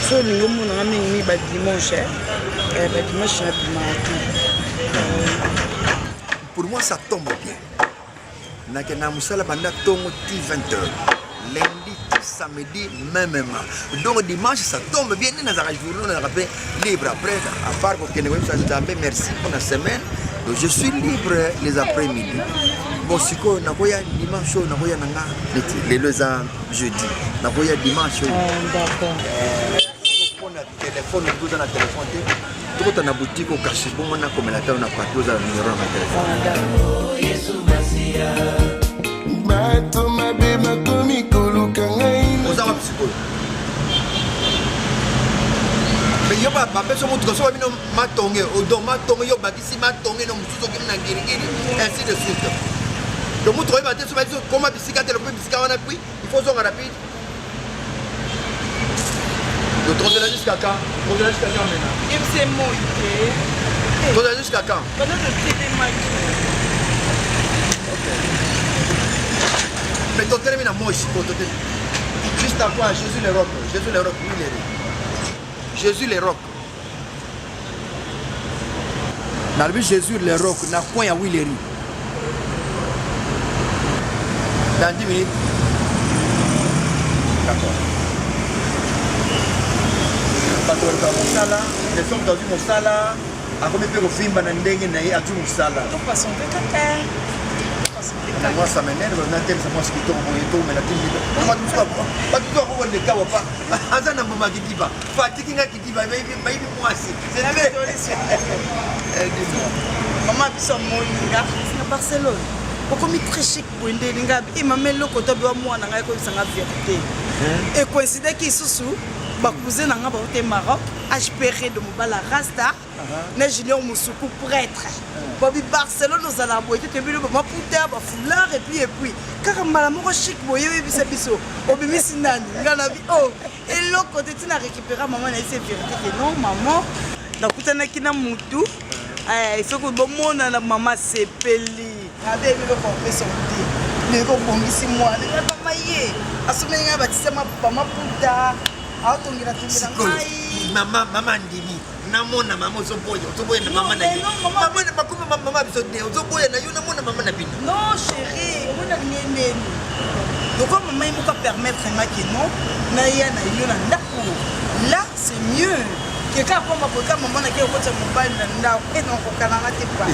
so olingi omonanga mingi badimanche badimanche na bimaka pour moi ça tombe bien nakenda mosala banda ntongo ti 20h lundi ti samedi même donc dimanche ça tombe bien nde nazaka journée nazaka mpe libre après à part kokende koyebisa nzambe merci pour la semaine. Donc je suis libre les après-midi. Bon, si quoi, nakoya dimanche, nakoya nanga, les deux ans jeudi, nakoya dimanche. D'accord. On a téléphone, tout dans la téléphone, tout dans la boutique au cachet, bon, on a comme la table, on a pas tout dans le numéro de téléphone. Aux arabes psychologues. Mais yo ba beso mo troso bino matonge odo matonge yo bakisi matonge no musuzo kimi na ngirigiri ainsi de suite. Donc mo troye ba te so ba comment bisika te le bisika wana puis il faut zonga rapide. Tourne jusqu'à quand? Tourne jusqu'à quand maintenant? C'est moi. Tourne jusqu'à quand? Pendant le télématch. Mais ton terme est moi ici. Juste à quoi? Jésus les rocs. Jésus les rocs. Oui, les Jésus les rocs. Dans le but Jésus les rocs, n'a point à Willery. Dans 10 minutes. D'accord. Parce que mon sala, les sommes dans mon sala, à combien de films banandeng naïe à tout mon sala. Tout passons de moi ça m'énerve, on a thème, c'est moi ce qui tombe au yeto, mais la team dit pas tout ça, pas tout ça, on ne pas pas. Azana mama qui dit pas, fatigue qui dit pas, mais moi c'est la même. Maman biso moninga na Barcelone. Pourquoi mi très chic pour une délinga et ma mère le côté de moi na ngai ko sanga vérité. Et coïncide qui sous ba cousin na ngaba au Maroc, HPR de Mobala Rasta, na Junior Moussoukou prêtre. Bobby Barcelone nous allons boire tu te ma puta ba foulard et puis car malamu chic boye bisa biso obimi sinani ngana bi oh et le côté tu na récupérer maman na c'est vérité que non maman na kutana kina mutu il faut que bon monde na maman sepeli avec le confession dit ne ko bongisi moi ne pas maye asome nga batisa ma puta atongira tumira ngai mama ndini namona mama ozoboya na mama na mama na makuma mama biso ne ozoboya na yo namona mama na bino. Non chérie on a nene donc comme maman il m'a permettre que non na ya na yo na ndako là c'est mieux que quand on va quand maman na ke ko tsa mobile na ndako et non ko kana ngate pa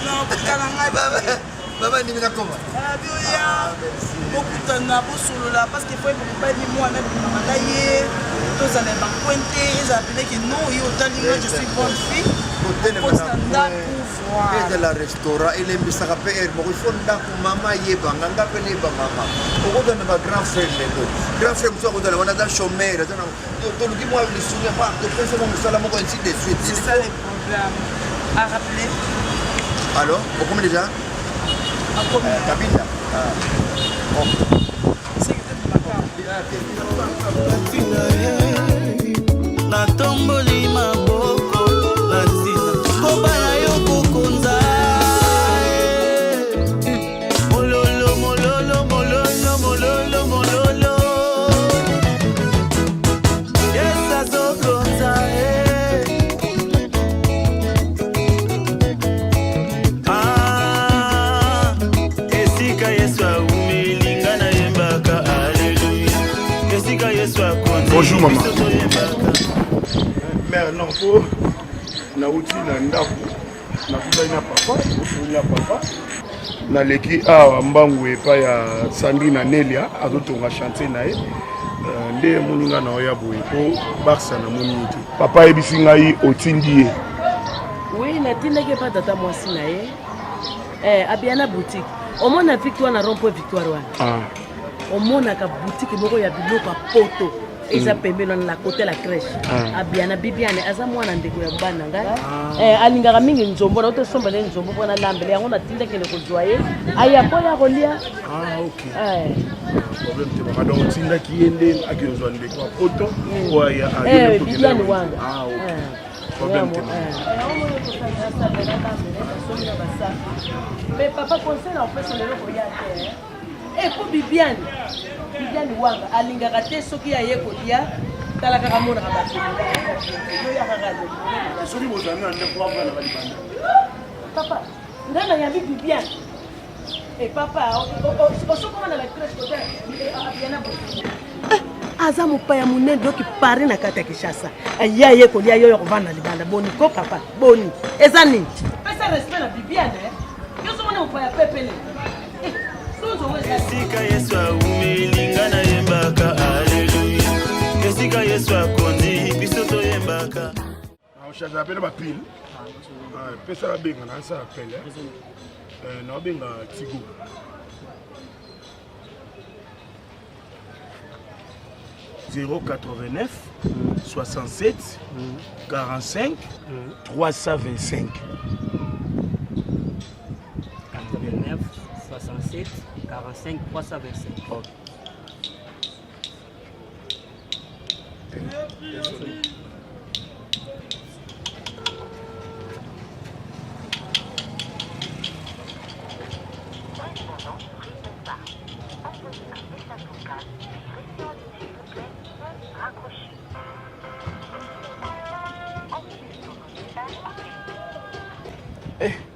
non ko kana ngate Maman dit mais comment? Ah bien ya beaucoup de temps pour solo là parce qu'il faut pas dire moi même maman là hier tous allez pas pointer ils appelaient que non il autant moi je suis bonne fille et de la restaurant il aime ça rappeler bon il faut ndako mama yeba nganga pene ba mama au de ma grand frère grand frère vous avez on a dans chômeur donc dis-moi le souvenir pas de penser mon salaire mon ainsi de suite c'est ça le problème à rappeler. Alors comment déjà? Kabila. La tomboli maboko la sina kobala yo kokonza mololo mololo mololo mololo mololo yesa zokonza Bonjour maman. Mère non pour na uti na ndako na kutanya papa, kufunya papa. Na leki awa mbangu epa ya Sandrine Nelia azotonga chanter nae. Nde moninga na oya boye po Barça na moniti. Papa ebisi ngai otindi ye. Oui, natindaki pa tata mwasi na ye. Abiana boutique. Omona Victoire na rompo Victoire wana. Omonaka boutique moko ya biloko ya poto. Eza pembeni na côté la crèche. Abiana bibiane aza mwana ndeko ya bana ngai. Alingaka mingi nzombo na oto somba le nzombo pona lambele yango natinda kele ko joyer. Aya po ya kolia. OK. Problème te maman donc tinda ki yende akizwa ndeko ya poto ou ya bibiane wanga. OK. Problème te mais papa conseille en fait sur le royauté. Et pour Bibiane wanga alingaka te soki aye kolia talaka kamona kabatu soki bozana nde poivre na balibanda papa ndana yambi Bibiane et papa osokoma na la crèche kote abiana bo aza mopaya munene doki pari na kati ya Kinshasa aye kolia yoyo kovanda libanda boni ko papa boni eza nini pesa respect na Bibiane yo somona mopaya pepele esika Yesu aumilinga na yembaka alleluya esika Yesu akondi biso toyembaka charge appelle ba pile pesa la benga na ça appelle na benga Tigo 089 67 45 325 89 67 45 325. Désolé.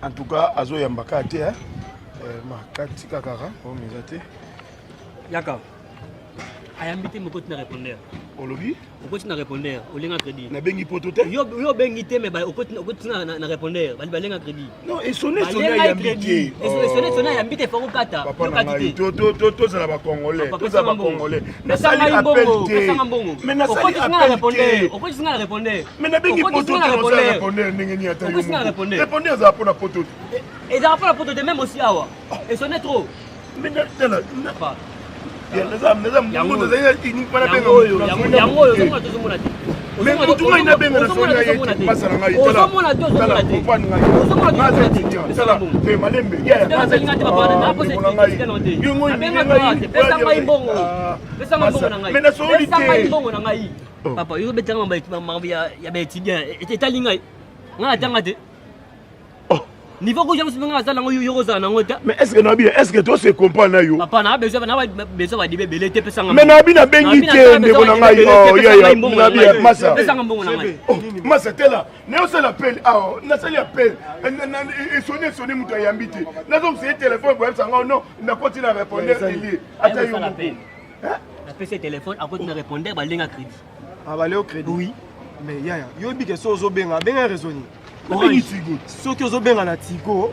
En tout cas, Azo Yambaka te, hein? Makati kakara, on me zate. Yaka. Ayambite mo continue répondre. Olobi? On continue à répondre. On lenga crédit. Na bengi potote? Yo bengi te mais on continue à répondre. Bali balenga crédit. Non, et sonné ayambite. Et sonné ayambite faut kata. Papa na ngai to za ba congolais. To za ba congolais. Na sali appel te. Mais na sali appel te. On continue à répondre. Mais na bengi potote on za répondre ndenge ni ata yo. Répondre za pona potote. Et za pona potote même aussi awa. Et sonné trop. Mais na pas. Niveau que j'aime bien ça dans yo ça na ngota. Mais est-ce que toi se comprend na yo? Papa na besoin va dibe belé te pesa ngam. Mais na bina bengi te ndeko na ngai oh ya na bia masa. Pesa ngam bongo na ngai. Masa tela. Ne yo sala appel ah na sala appel. Et sonner muto yambite. Na zo c'est téléphone pour ça non na continue à répondre il. Ata yo. Hein? Na pesa téléphone à continue à répondre ba lenga crédit. Ah ba le au crédit. Oui. Mais yaya, yo bi que so zo benga raisonner. Soki ozobenga na tigo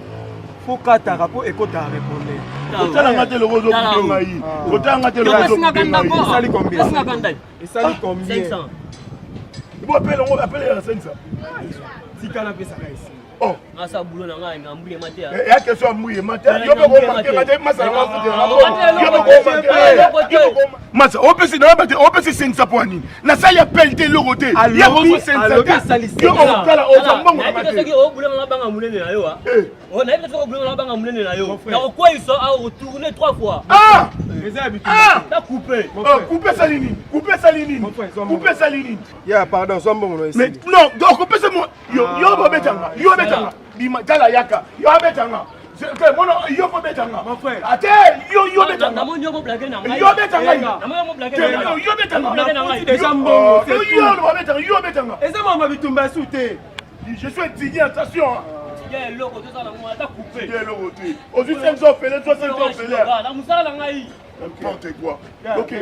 faut kata rapport ekota répondre. Otala ngate le rozo benga yi. Otala ngate le rozo benga yi. Sali combien? Sali combien? 500. Bo appelle à 500. Tika na pesa ici. Oh, ngasa bulo na ngai ngambuye mate ya. Ya question mbuye mate. Yo be ko mate masa na yo be ko masa opesi na bate opesi 500 poani. Na sa ya pelte le roté. Ya rozo 500. Yo okala ozambongo mate. Soki o bulo na banga munene na yo ah. Oh na soki o bulo na banga munene na yo. Na quoi ils sont à retourner 3 fois. Ah! T'as coupé. Coupé Salini. Coupé Salini. Coupé Salini. Ya pardon, zambongo no. Mais non, donc coupé c'est moi. Yo ba betanga. Yo betanga. Bima tala yaka. Yo betanga. Que mon yo ba betanga. Mon frère. Ate yo betanga. Na mon yo mo blaguer na ngai. Yo betanga. Na mon yo blaguer na ngai. Yo betanga. Déjà mbongo. Yo ba betanga. Yo betanga. Et ça mama bitumba souté. Je suis indigné, attention. Il y a l'eau tout ça na moi t'as coupé. Il y a l'eau tu. Aux 500 félés, 500 félés. Na musala na ngai. N'importe quoi. OK.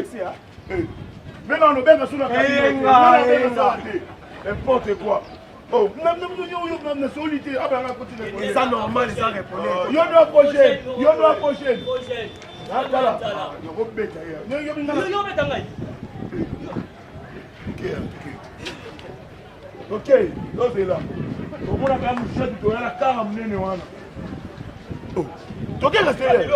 Mais non, on benga sous la cabine. N'importe quoi. Oh, même solité. Ah ben, on continue. Ça normal, ça répondre. Yo no approcher. Ah voilà. Yo beta ya. Yo beta ngai. OK, donc c'est là. Au moins la mouchette tu la cara mnene wana. Oh. Toke la télé.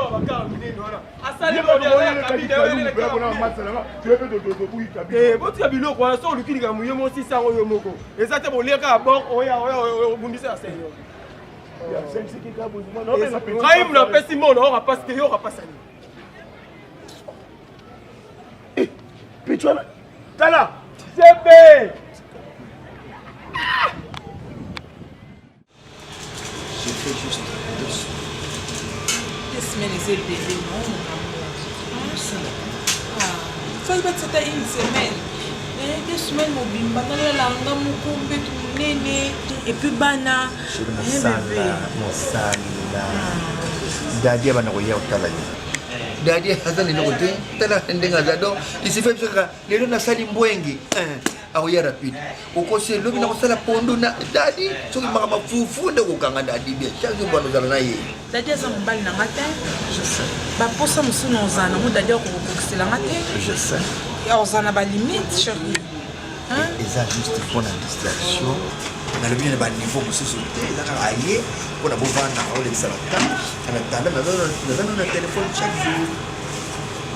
Asali ko dia la kabine wele ka bona masala. Tu veux de bouille kabine. Eh, boti ya biloko wana so lukini ka muye mo 600 oyo moko. Eza te boleka bon oya bundisa senyo. Ya 5 ki ka bozuma no na petit. Kaim na pesi mo no parce que yo rapasani. Eh, Pichwana. Tala. Sebe. J'ai fait juste 2 semaines et bébé, non, mon amour. Ça va être une semaine. 2 semaines, mon bimba, dans la mukumbe, tout néné. Et puis, bana. Mosala. Dadi abana koya otala. Dadi azali lokote. Tala ndenga zado. Isife psaka lelo na sali mbwengi. Aoya rapide. Ukose lobi na kosala pondo na dadi. Soki makama fufu nde kokanga dadi bien. Chaque jour bano zala na ye. Dadi aza mobali na nga te. Je sais. Baposa mosusu na ozala nango dadi akokokisela nga te. Je sais. ozala na balimite chérie. Eza juste mpona distraction. nalobi na baniveau mosusu te eza kaka aye mpona bovanda olekisa bata en attendant naza na telefone chaque jour.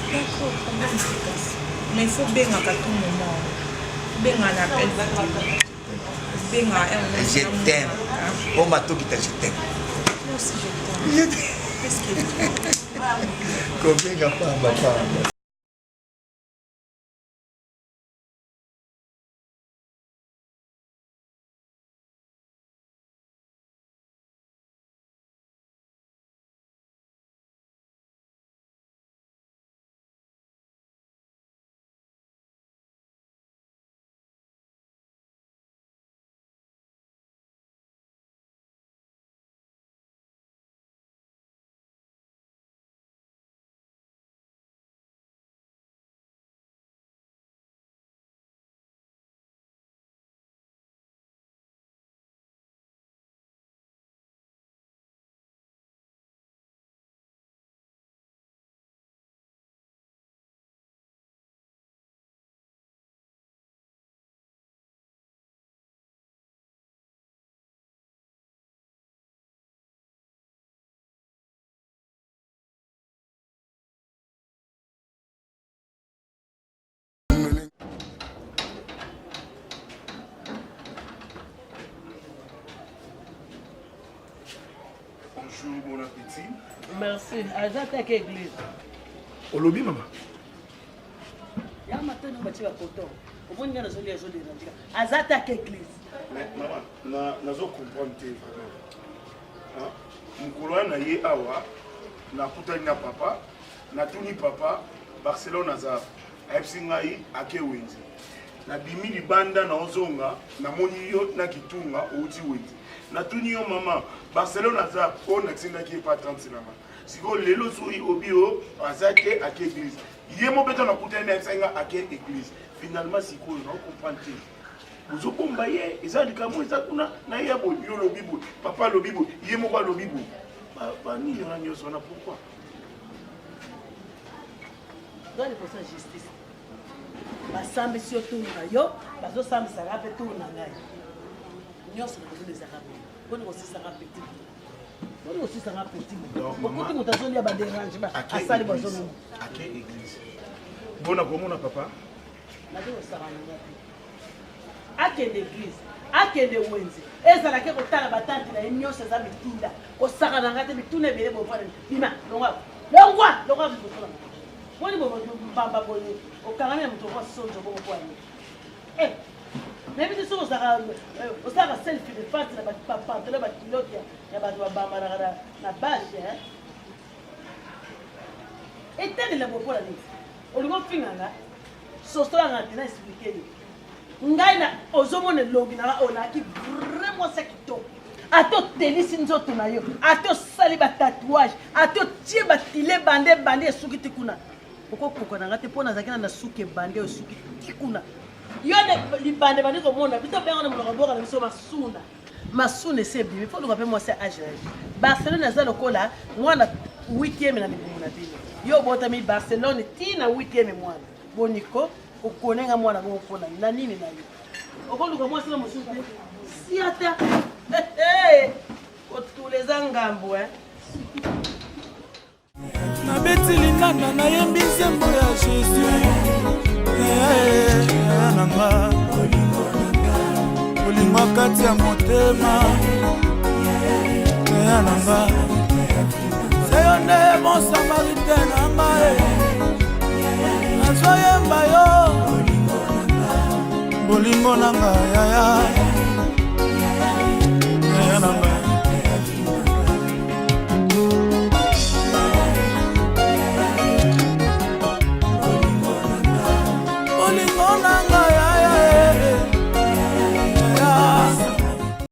D'accord, mais il faut bengaka tout moment. Benga na appel benga je t'aime. Oh matokita je t'aime. Moi aussi je t'aime. Qu'est-ce qu'il est? Combien de fois merci. Merci. Azata ke église. Olobi maman. Ya matin on bâti ba coton. Au moins ngana zo les zo de ndika. Azata ke église. Mais maman, nazo comprendre te vraiment. Hein? Mukolo na ye awa na kutani na papa, na tuni papa Barcelone aza. FC ngai ake wenzi. Na bimi libanda na ozonga na moni yo na kitunga outi wenzi. Na tuni yo mama Barcelone aza on aksinga ki pa 30 na ma. Siko lelo soi obio azate ake église. Yemo beto na kutani na FC nga ake église. Finalement siko on comprendre. Vous combayez, ils ont dit que moi, na yabo yo lo bibo, papa lo bibo, yemo kwa lo bibo. Ba ni yo na sona pourquoi? Doit pour ça justice. Ba sambi surtout na yo, ba zo sambi ça rappelle tout na ngai. Nyonso na les arabes. Bonne aussi ça rappelle petit. Bonne aussi ça rappelle petit. Beaucoup de mutations ya ba dérange ba asali ba zo. À quelle église? Bona komona papa? Na do ça rana. Akende église, akende wenzi. Ezalaki kotala batante na nyonso za mitinda. Osaka na ngate mitune bele bo fana. Bima, longwa bikotola. Woni bo mbamba boye. Okangana muto kwa sonjo bo kwa ni. Même si osaka selfie de face na papa, tele ba kiloki ya ba bamba na base Etene la bo kwa ni. Olingo finganga. Sostola ngati na expliquer. Ngai na ozomone lobi na ona ki vraiment c'est kitoko ato tenisi nzoto na yo ato sali ba tatouage ato tie ba tile bande suki tikuna okoko na ngate pona zakina na suki bande suki tikuna yo ne libande bande ko mona bito benga na muloko boka na biso masuna c'est bien il faut nous rappeler moi c'est âge Barcelone na zalo kola mwana 8e na mibumu na bino yo botami Barcelone tina 8e mwana boniko ukonenga mwana ngo pona na nini na yo okoluka mwasi na musuku si ata otuleza ngambo na betili nana na yembi nzembo ya Jésus nanga olingo kati ya motema nanga seyo nde bon samaritain nanga nazoyemba yo bolingo nanga yaya